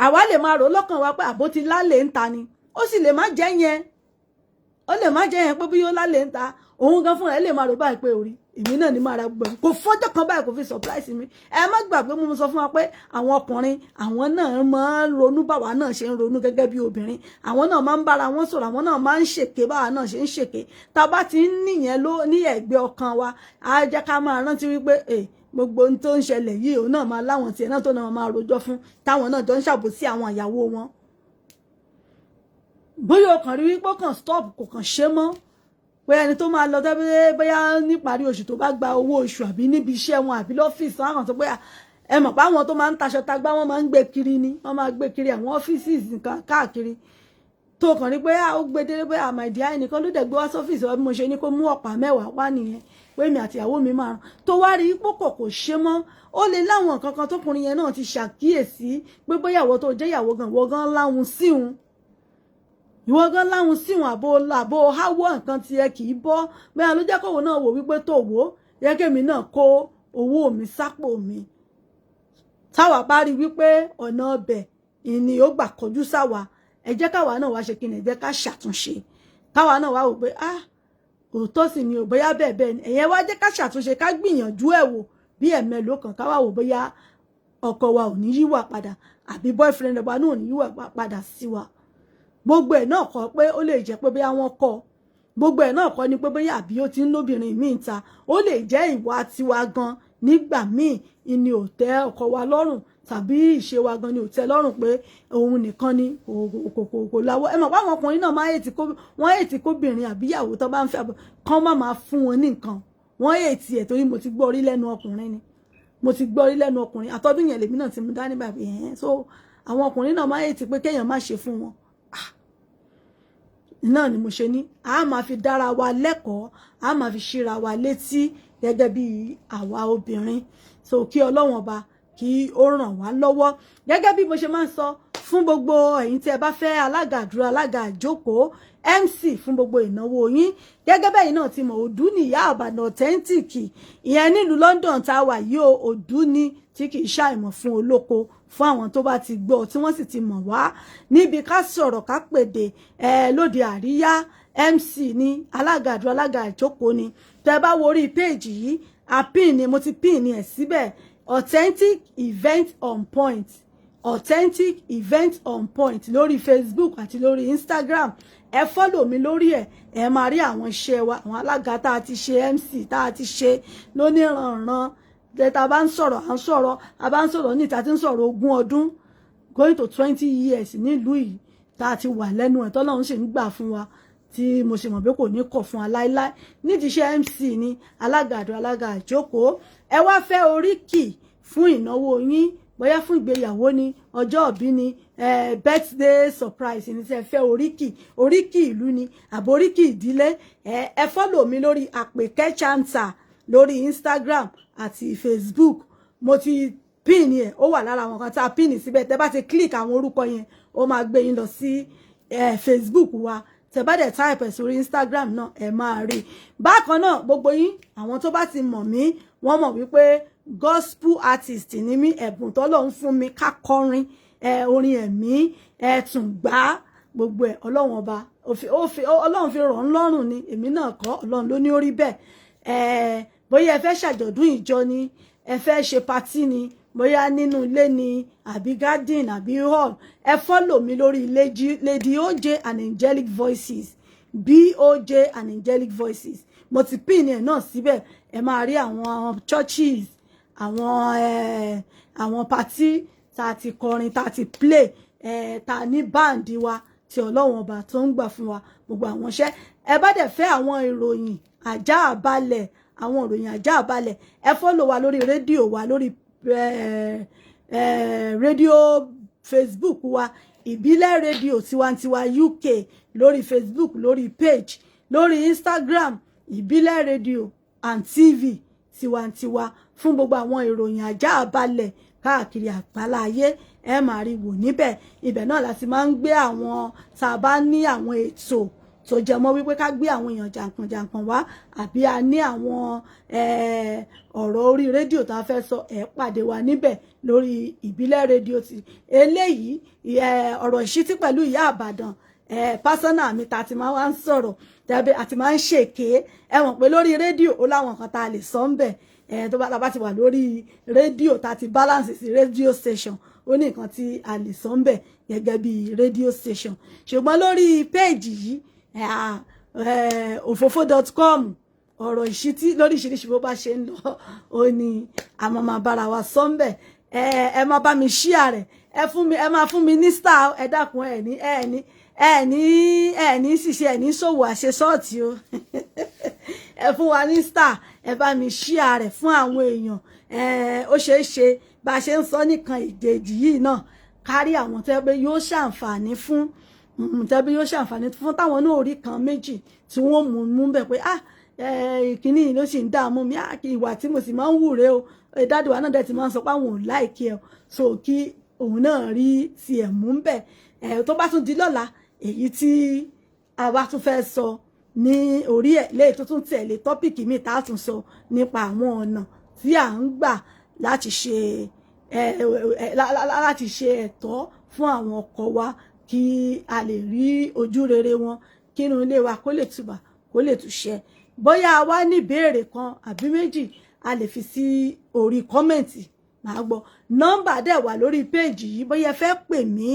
àwa lè máa rò lọ́kàn wa pé àbó ti lálẹ́ ń ta ni ó sì lè má jẹ́ yẹn pé bí ó lálẹ́ ń ta òun gan fúnra ẹ̀ lè máa rò báyìí pé orí èmi náà ní máa ra gbẹ̀rù kò fọ́jọ́ kan báyìí kò fi surprise mi ẹ má gbàgbé mo sọ fún wa pé àwọn ọkùnrin àwọn náà máa ń ronú báwa náà ṣe ń ronú gẹ́gẹ́ bí obìnrin àwọn náà máa ń bára wọn sọ̀rọ̀ àwọn náà máa ń ṣèké báwa náà ṣe ń ṣèké tá a bá ti ń níyẹn ní ẹ̀gbẹ́ ọkàn wa á jẹ́ ká máa rántí wípé gbogbo ohun tó ń ṣẹlẹ̀ yìí òun náà máa láwọn tiẹ̀ náà tó náà máa rojọ́ fún táwọn náà jọ ń ṣàbòsí àwọn ìyàwó wọn bóyá ọkàn rí wípé kàn stop kò kàn ṣe mọ́ pé ẹni tó máa lọ tẹ́bí bóyá níparí oṣù tó bá gba owó oṣù àbí níbi iṣẹ́ wọn àbí lọ́fíìsì wọn kàn tó pé ẹ mọ̀ pé àwọn tó máa ń taṣọ tagbá wọn máa ń gbé kiri ni wọ́n máa gbé kiri àwọn ọ́fíìsì nǹkan káàkiri tó kàn rí pé ó gbé délé pé àmàìdíá ẹnìkan ló dẹ̀ gbé wá sọ́fíìsì wa bí mo ṣe ní kó mú ọ̀pá mẹ́wàá wá nìyẹn pé mi àti ìyàwó mi máa rán tó wá rí pòpọ̀ kò ṣe mọ́ ó lè láwọn nǹkan kan tókùnrin yẹn náà ti ṣàkíyèsí pé bóyá ìwọ tó jẹ́ ìyàwó gan ìwọ gan láhùn síhun ìwọ gan láhùn síhun àbò háwọ́ nǹkan tiẹ̀ kì í bọ́ bẹ́ẹ̀ ló jẹ́ kówó náà wò wípé tó wò yẹ kémi náà kó owó mi sápò mi táwa bá rí wípé ọ̀nà ọbẹ̀ ìní ó gbà kọjú sáwa ẹ jẹ́ káwa náà wá ṣe kí ni ẹ jẹ́ ká ṣàtúnṣe káwa náà wá wò pé òótọ́ sì ni ò bóyá bẹ́ẹ̀ ni ẹ̀yẹn wá jẹ́ ká ṣàtúnṣe ká gbìyànjú ẹ̀ wò bí ẹ̀mẹ́lò kan káwá wò bóyá ọkọ wa ò ní yíwà padà àbí boyfriend wa náà ò ní yíwà padà sí wa gbogbo ẹ̀ náà kọ́ pé ó lè jẹ́ pé bóyá wọ́n kọ́ gbogbo ẹ̀ náà kọ́ ni pé bóyá àbí ó ti ń lóbìnrin míì ta ó lè jẹ́ ìwà tiwa gan nígbà míì ìní ò tẹ́ ọkọ wa lọ́rùn tàbí ìṣe wa gan ni ò tẹ́ lọ́rùn pé òun nìkan ni kò láwọ́ ẹ mọ̀ pé àwọn ọkùnrin náà wọ́n ètì kóbìnrin àbíyàwó tó bá ń fẹ́ kán má máa fún wọn ní nǹkan wọ́n ètì ẹ̀ torí mo ti gbọ́ orí lẹ́nu ọkùnrin ni mo ti gbọ́ orí lẹ́nu ọkùnrin àtọ́dún yẹn lèmi náà ti mú dání bàbí so àwọn ọkùnrin náà máa ètì pé kéèyàn má ṣe fún wọn náà ni mo ṣe ní a máa fi dára wa lẹ́kọ̀ọ́ a máa fi ṣíra wa létí gẹ́gẹ́ bí àwa obìnrin so kí Ọlọ́run ọba kí ó ràn wá lọ́wọ́ gẹ́gẹ́ bí mo ṣe máa ń sọ fún gbogbo ẹ̀yin tí ẹ bá fẹ́ alága àdúrà alága àjókòó MC fún gbogbo ìnáwó yín gẹ́gẹ́ bẹ́yìn náà ti mọ̀ òdú ni ìyá àbànà authentic ìyẹn nílùú London tá a wà yìí o òdú ni tí kì í ṣàìmọ̀ fún olóko fún àwọn tó bá ti gbọ́ tí wọ́n sì ti mọ̀ wá níbi ká sọ̀rọ̀ ká pèdè lóde àríyá MC ní alága àdúrà alága àjókòó ni tẹ́ bá wo orí péèjì yìí àpín ni mo ti pín ní ẹ̀ síbẹ̀ authentic event on point authentic event on point lórí Facebook àti lórí Instagram ẹ follow mi lórí ẹ máa rí àwọn iṣẹ́ wa àwọn alága tá a ti ṣe MC tá a ti ṣe lóníranran tá bá ń sọ̀rọ̀ à ń sọ̀rọ̀ a bá ń sọ̀rọ̀ ní ìta tí ń sọ̀rọ̀ 20 ọdún going to 20 years nílùú yìí tá a ti wà lẹ́nu ẹ̀ tọ́lọ́run sì ń gbà fún wa tí mo sì mọ̀ pé kò ní kọ̀ fún wa láíláí nídìí iṣẹ́ MC ní alága àdúrà alága àjókòó ẹ wá fẹ́ oríkì fún ìnáwó yín bóyá fún ìgbéyàwó ni ọjọ́ ìbí ni birthday surprise ni tí ẹ fẹ́ oríkì ìlú ni àbí oríkì ìdílé ẹ follow mi lórí àpèkẹ́ chanter lórí Instagram àti Facebook mo ti pin yẹn ó wà lára àwọn kan tá a pin síbẹ̀ tẹ́ bá ti click àwọn orúkọ yẹn ó máa gbé yín lọ sí Facebook wa tẹ́ bá dẹ̀ type sórí Instagram náà ẹ máa rí bákan náà gbogbo yín àwọn tó bá ti mọ̀ mí wọ́n mọ̀ wípé gospel artist ni mí ẹ̀bùn tọ́lọ́run fún mi ká kọrin orin ẹ̀mí tún gbá gbogbo ẹ̀ ọlọ́run ọba ọlọ́run fi rọ̀ ń lọ́rùn ni èmi náà kọ́ ọlọ́run ló ní ó rí bẹ́ẹ̀ bóyá ẹ fẹ́ ṣàjọ̀dún ìjọ ni ẹ fẹ́ ṣe patí ni bóyá nínú ilé ni àbí garden àbí hall ẹ follow mi lórí Lady OJ and Angelic Voices BOJ and Angelic Voices mo ti pin ẹ̀ náà síbẹ̀ ẹ máa rí àwọn churches àwọn party tá ti kọrin tá ti play tá ní band wa tí ọlọ́run ọba tó ń gbà fún wa gbogbo àwọn iṣẹ́ ẹ bá dẹ̀ fẹ́ àwọn ìròyìn àjá àbálẹ̀ àwọn ìròyìn àjá àbálẹ̀ ẹ follow wa lórí rédíò wa lórí rédíò Facebook wa ìbílẹ̀ rédíò tiwantiwa UK lórí Facebook lórí page lórí Instagram ìbílẹ̀ rédíò and TV tiwantiwa fún gbogbo àwọn ìròyìn àjá àbálẹ̀ káàkiri àgbáláyé ẹ máa rí wò níbẹ̀ ibẹ̀ náà láti máa ń gbé àwọn tá a bá ní àwọn ètò tó jẹ mọ́ wípé ká gbé àwọn èèyàn jàǹkànjàǹkàn wá àbí a ní àwọn ọ̀rọ̀ orí rédíò tá a fẹ́ sọ ẹ pàdé wa níbẹ̀ lórí ìbílẹ̀ rédíò ti eléyìí ọ̀rọ̀ ìṣítí pẹ̀lú ìyá àbàdàn pásánà mi tá a ti máa wá ń sọ̀rọ̀ tàbí àti máa ń ṣèké ẹ mọ̀ pé lórí rédíò ó láwọn kan tá a lè sọ ń bẹ̀ tó bá ti wà lórí rédíò tá a ti balance sí rédíò station ó ní nǹkan tí a lè sọ ń bẹ̀ gẹ́gẹ́ bí rédíò station ṣùgbọ́n lórí péèjì yìí òfófó.com ọ̀rọ̀ ìṣítí lóríṣiríṣi bó bá ṣe ń lọ ó ní a máa bára wa sọ ń bẹ̀ ẹ máa bá mi ṣíà rẹ̀ ẹ máa fún mi ní star ẹ dákun ní ṣiṣẹ́ ẹ ní ṣòwò àṣesọ́ọ̀tì o ẹ fún wa ní star ẹ bá mi ṣíà rẹ̀ fún àwọn èèyàn ó ṣeé ṣe bá a ṣe ń sọ nìkan ìdèjì yìí náà kárí àwọn tẹ́gbẹ́ yóò ṣàǹfààní fún táwọn náà rí kan méjì tí wọ́n mú bẹ̀ pé ìkíní ló sì ń dààmú mi ìwà tí mo sì máa ń wúre o dáàdì wa náà dẹ̀ ti máa ń sọ pé àwọn ò láìkí ẹ so kí òun náà rí ti ẹ̀ mú bẹ̀ tó bá tún di lọ́la èyí tí a bá tún fẹ́ sọ ní orí ẹ̀ léyìí tó tún tẹ̀lé tọ́pìkì mi tá a tún sọ nípa àwọn ọ̀nà tí à ń gbà láti ṣe ẹ̀tọ́ fún àwọn ọkọ wa kí a lè rí ojú rere wọn kínú ilé wa kó lè túbà kó lè túṣẹ bóyá a wá ní ìbéèrè kan àbí méjì a lè fi sí orí kọ́mẹ̀ntì máa gbọ́ nọ́mbà dẹ̀ wà lórí péèjì yìí bóyá ẹ fẹ́ pè mí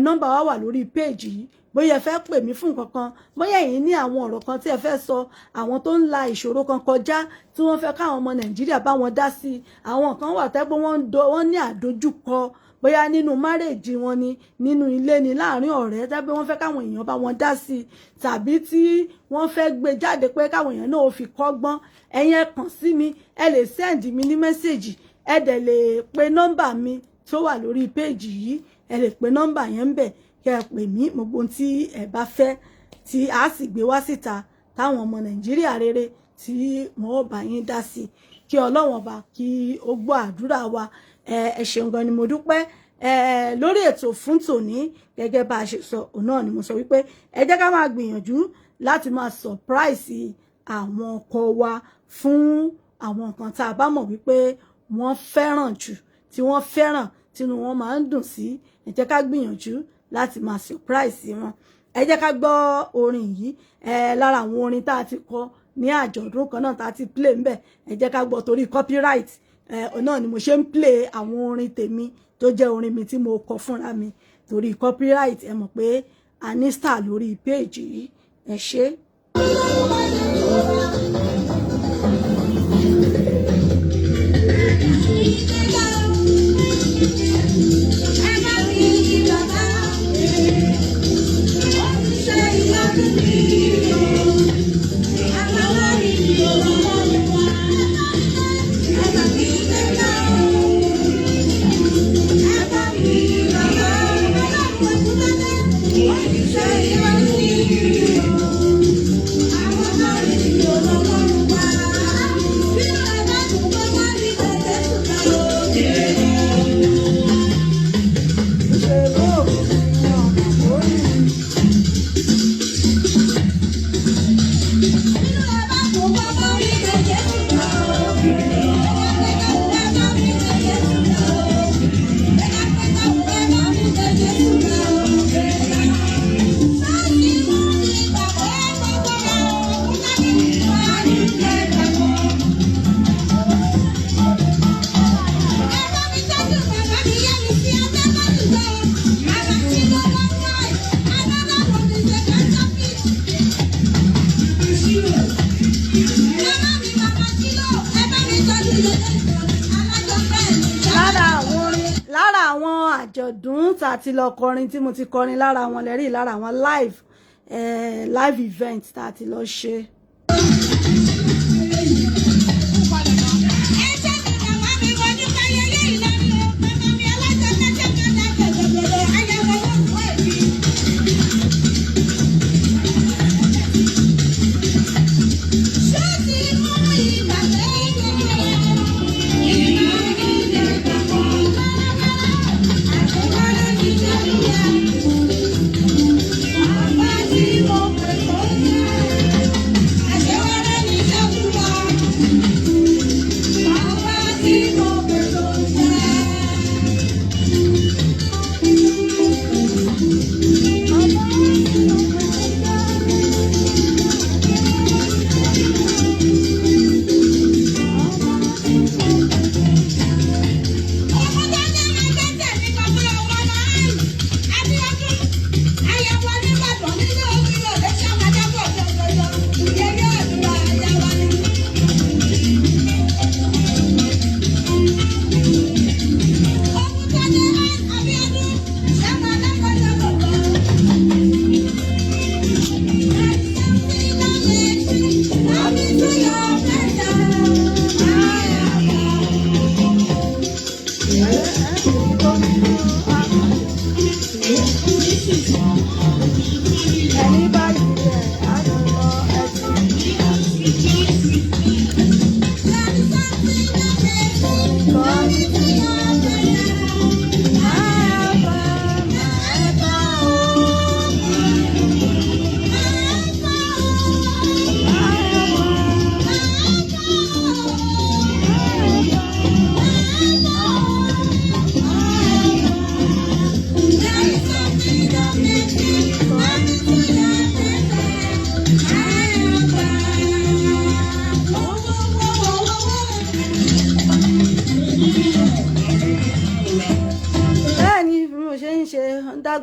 nọ́mbà wa wà lórí péèjì yìí bóyá ẹ fẹ́ pè mí fún nǹkan kan bóyá ẹ̀yin ní àwọn ọ̀rọ̀ kan tí ẹ fẹ́ sọ àwọn tó ń la ìṣòro kan kọjá tí wọ́n fẹ́ káwọn ọmọ Nàìjíríà bá wọn dá sí àwọn kan wà tẹ́gbọ́n wọ́n ní àdójúkọ bóyá nínú márèèjì wọn ni nínú ilé ni láàrin ọ̀rẹ́ tẹ́gbẹ́ wọ́n fẹ́ káwọn èèyàn bá wọn dá sí tàbí tí wọ́n fẹ́ gbé jáde pé káwọn èèyàn náà ó fi kọ́gbọ́n ẹ̀yin ẹ kàn sí mi ẹ lè sẹ́ǹdì mi ní mẹ́sẹ̀gì ẹ dẹ̀ lè pe nọ́mbà mi tó wà lórí péèjì yìí ẹ lè pe nọ́mbà yẹn ń bẹ̀ kẹ́ ẹ pè mí gbogbo tí ẹ bá fẹ́ tí a sì gbé wá síta táwọn ọmọ Nàìjíríà rere tí wọn ó bá yín dá sí kí Ọlọ́run ọba kí ó gbọ́ àdúrà wa ẹ ṣeun gan ni mo dúpẹ́ lórí ètò fún tòní gẹ́gẹ́ bá a ṣe sọ òun náà ni mo sọ wípé ẹ jẹ́ ká máa gbìyànjú láti máa surprise àwọn ọkọ wa fún àwọn nǹkan tá a bá mọ̀ wípé wọ́n fẹ́ràn jù tí wọ́n fẹ́ràn tínú wọn máa ń dùn sí ẹ jẹ́ ká gbìyànjú láti máa surprise wọn ẹ jẹ́ ká gbọ́ orin yìí lára àwọn orin tá a ti kọ ní àjọ̀dún kan náà tá a ti play ńbẹ̀ ẹ jẹ́ ká gbọ́ torí copyright náà ni mo ṣe ń play àwọn orin tèmi tó jẹ́ orin mi tí mo kọ fúnra mi torí copyright ẹ mọ̀ pé a ní star lórí péèjì yìí ẹ ṣé. Say àjọ̀dún tá ti lọ kọrin tí mo ti kọrin lára wọn lẹ́rìí lára àwọn live event tá ti lọ ṣe.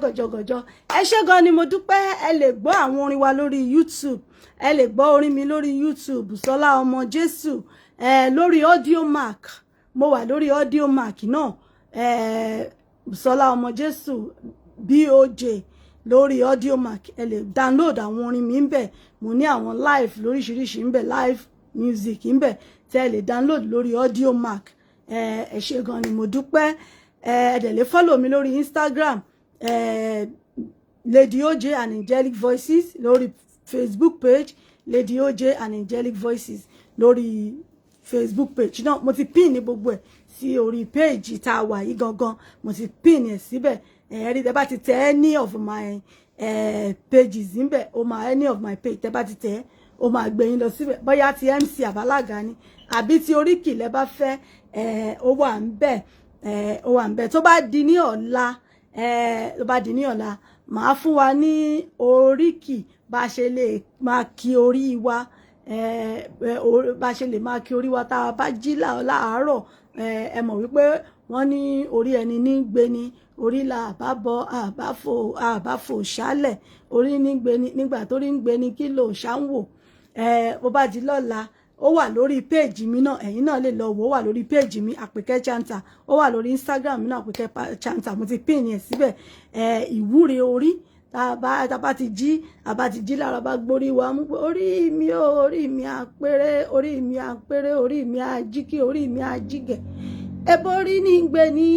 gọ̀jọ̀gọ̀jọ̀ ẹ ṣé gan ni mo dúpẹ́. ẹ lè gbọ́ àwọn orin wa lórí YouTube, ẹ lè gbọ́ orin mi lórí YouTube Bùsọ́lá ọmọ Jésù, lórí Audiomack, mo wà lórí Audiomack náà, Bùsọ́lá ọmọ Jésù BOJ lórí Audiomack. ẹ lè download àwọn orin mi ń bẹ̀, mo ní àwọn live lóríṣiríṣi ń bẹ̀, live music ń bẹ̀ tẹ́ ẹ lè download lórí Audiomack. ẹ ṣé gan ni mo dúpẹ́. ẹ dẹ̀ lè follow mi lórí Instagram, Lady OJ and Angelic Voices lórí Facebook page, Lady OJ and Angelic Voices lórí Facebook page náà. Mo ti pin ní gbogbo ẹ̀ sí orí page tá a wà yìí gangan, mo ti pin ẹ̀ síbẹ̀. Rí tẹ́ bá ti tẹ any of my pages níbẹ̀, ó máa any of my page tẹ́ bá ti tẹ ó máa gbé yín lọ síbẹ̀, bóyá ti MC Àbálága ni àbí ti Oríkì lẹ bá fẹ́, ó wà ńbẹ̀, ó wà ńbẹ̀. Tó bá di ní ọ̀la, màá fún wa ní Oríkì bá ṣe lè máa kí orí wa, bá ṣe lè máa kí orí wa tá a bá jí láàárọ̀. Ẹ mọ̀ wípé wọ́n ní orí ẹni ní gbé ni, orí la àbábọ̀ àbáfò ṣálẹ̀, orí ní gbé ni nígbà tó rí ń gbé ni kí ló ṣáwò. Bó bá di lọ́la, ó wà lórí péèjì mi náà, ẹ̀yin náà lè lọ wò, ó wà lórí péèjì mi Àpèkẹ́ Chanta, ó wà lórí Instagram mi náà Àpèkẹ́ Chanta, mo ti pin yẹn síbẹ̀. Ìwúre orí tá bá ti jí lára bá gbórí wa mú pé orí mi ó, orí mi àpérè, orí mi àpérè, orí mi àjíkì, orí mi àjígẹ̀. Eborí ní gbé ní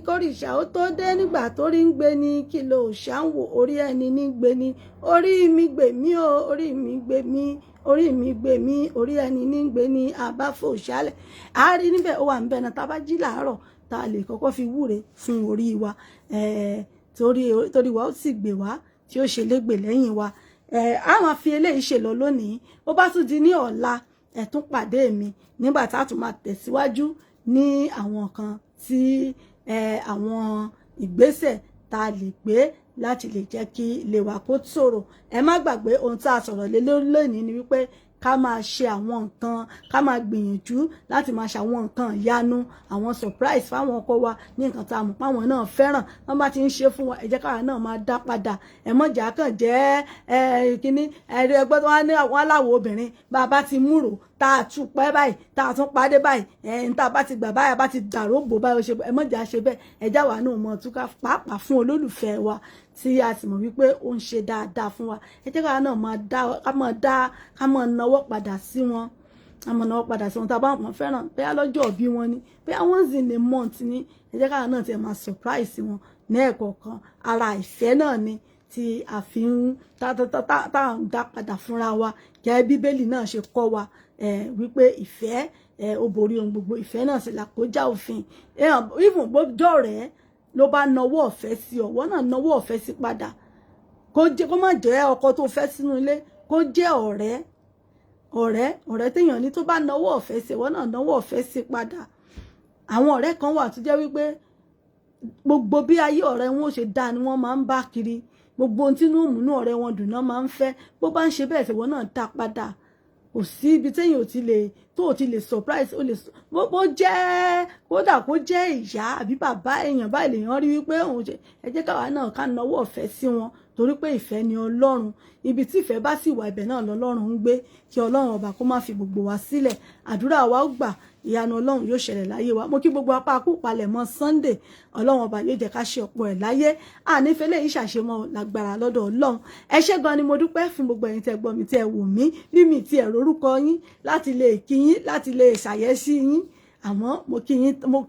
kórìṣà ó tó dé, nígbà tó rí ń gbé ní kí ló ṣáwò, orí ẹni ní gbé ní, orí mi gbè mí o, orí mi gbè mí, orí mi gbè mí, orí ẹni ní gbé ní àbáfò ṣálẹ̀. A rí níbẹ̀, ó wà níbẹ̀ náà tá bá jí láàárọ̀ tá a lè kọ́kọ́ fi wúre fún orí wa, torí wa ó sì gbè wá tí ó ṣe légbè lẹ́yìn wa. A máa fi eléyìí ṣe lọ lónìí. Ó bá tún di ní ọ̀la, ẹ tún pàdé mi nígbà tá a tún máa tẹ̀síwájú ní àwọn kan tí àwọn ìgbésẹ̀ tá a lè gbé láti lè jẹ́ kí ilé wa kó tòrò. Ẹ má gbàgbé ohun tá a sọ̀rọ̀ lé lónìí ni wípé ká máa ṣe àwọn nǹkan, ká máa gbìyànjú láti máa ṣe àwọn nǹkan ìyanu, àwọn surprise fáwọn ọkọ wa ní nǹkan tá a mọ̀ páwọn náà fẹ́ràn. Wọ́n bá ti ń ṣe fún wa, ẹ jẹ́ káwa náà máa dá padà. Ẹ mọ̀ jà kàn jẹ́ kíní ẹgbẹ́ tó wá ní àwọn aláwọ̀ obìnrin, bá a bá ti múrò tá a tún pẹ́ báyìí tá a tún pàdé báyìí ń tá a bá ti gbà báyìí a bá ti dàrú bò báyìí ṣe ẹ mọ̀jà ṣe bẹ́ẹ̀ ẹjá wa náà mọ̀ túká pàápàá fún olólùfẹ́ wa tí a sì mọ̀ wípé ó ń ṣe dáadáa fún wa ẹ jẹ́ ká náà ká máa náwó padà sí wọn àmọ́ náà padà sí wọn tá a bá wọn fẹ́ràn bóyá lọ́jọ́ òbí wọn ni bóyá once in a month ni ẹ jẹ́ ká náà ti máa surprise wọn ní ẹ̀kọ̀ọ̀kan ara ìfẹ́ náà ni tí a fi ń tá à ń dá padà fúnra wa gẹ́gẹ́ bíbélì náà ṣe kọ́ wa wípé ìfẹ́ ó borí ohun gbogbo ìfẹ́ náà sì làkójá òfin even gbọ́dọ̀ rẹ̀ ló bá nawọ́ ọ̀fẹ́ sí ọ̀wọ́ náà nawọ́ ọ̀fẹ́ sí padà kó má jẹ́ ọkọ tó fẹ́ sínú ilé kó jẹ́ ọ̀rẹ́ téèyàn ní tó bá nawọ́ ọ̀fẹ́ sí ọ̀wọ́ náà nawọ́ ọ̀fẹ́ sí padà àwọn ọ̀rẹ́ kan wà tó jẹ́ wípé gbogbo bí ayé ọ̀rẹ́ wọn ò ṣe dá ni wọ́n máa ń bá kiri gbogbo ohun tí inú òmùnú ọ̀rẹ́ wọn dùn náà máa ń fẹ́ bó bá ń ṣe bẹ́ẹ̀ ṣèwọ́ náà dá padà kò sí ibi téèyàn ò ti lè surprise ó lè bó jẹ́ kódà kó jẹ́ ìyá àbí bàbá èèyàn báyìí lèèyàn rí wípé òun ṣe ẹ jẹ́ káwa náà ká nawọ́ ọ̀fẹ́ sí wọn torí pé ìfẹ́ ni Ọlọ́run ibi tí ìfẹ́ bá sì wà ibẹ̀ náà lọ́lọ́run ń gbé kí Ọlọ́run ọba kó má fi gbogbo wa sílẹ̀ àdúrà wa ó gbà ìyanu Ọlọ́run yóò ṣẹlẹ̀ láyé wa mo kí gbogbo apá kú palẹ̀ mọ́ Sunday Ọlọ́run ọba yóò jẹ́ ká ṣe ọ̀pọ̀ ẹ̀ láyé ànífẹ́lẹ́ yìí ṣàṣemọ́ lágbára lọ́dọ̀ Ọlọ́run ẹ ṣé gan ni mo dúpẹ́ fún gbogbo ẹ̀yin tẹ́ gbọ́ mi tẹ́ wò mí bí mi ti ẹ̀rọ orúkọ yín láti lè kí yín láti lè ṣàyẹ́sí yín àmọ́ mo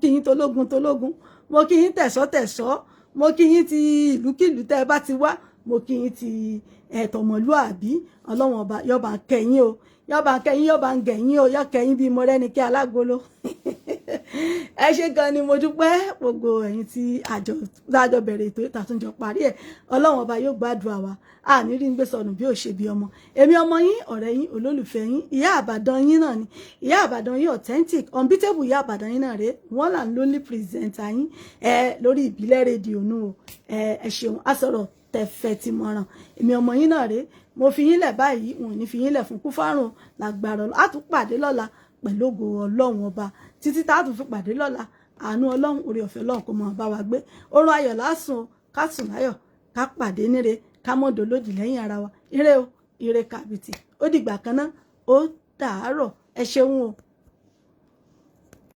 kí yín tológun mo kí yín tẹ̀sọ́ mo kí yín ti ìlúkìlú tẹ́ bá ti wá mo kí yín ti ẹ̀tọ̀mọ̀lúàbí Ọlọ́run ọba yọba kẹyìn o yọba kẹyìn yọba ń gẹ̀yìn o yọ kẹyìn bíi mo rẹ́ni kí alágolo ẹ ṣé gan ni mo dúpẹ́ gbogbo ẹ̀yin tí àjọ bẹ̀rẹ̀ ètò ìtàtúnjọ parí ẹ̀ Ọlọ́run ọba yóò gbàdúrà wa àní rí ń gbé sọnù bí ò ṣe bí ọmọ èmi ọmọ yín ọ̀rẹ́ yín olólùfẹ́ yín ìyá àbàdàn yín náà ni ìyá àbàdàn yín authentic unbeatable ìyá àbàdàn yín náà rèé one and only presenter yín lórí ìbílẹ̀ rédíò nù ẹ ṣeun àsọ̀rọ̀ tẹ̀fẹ̀ ti mọ̀ràn èmi ọmọ yín náà rèé mo fi yín lẹ̀ báyìí wọn ò ní fi yín lẹ̀ fún kúfárùn lágbára á tún pàdé lọ́la pẹ̀lú ògo Ọlọ́run ọba títí tá a tún fi pàdé lọ́la àánú Ọlọ́run orí ọ̀fẹ́ Ọlọ́run kó máa bá wa gbé oorun ayọ̀ lásùn ká sùn láyọ̀ ká pàdé níre ká mọ́ dolódì lẹ́yìn ara wa ire o ire kàbìtì ó dìgbà kan náà ó dàárọ̀ ẹ ṣeun o.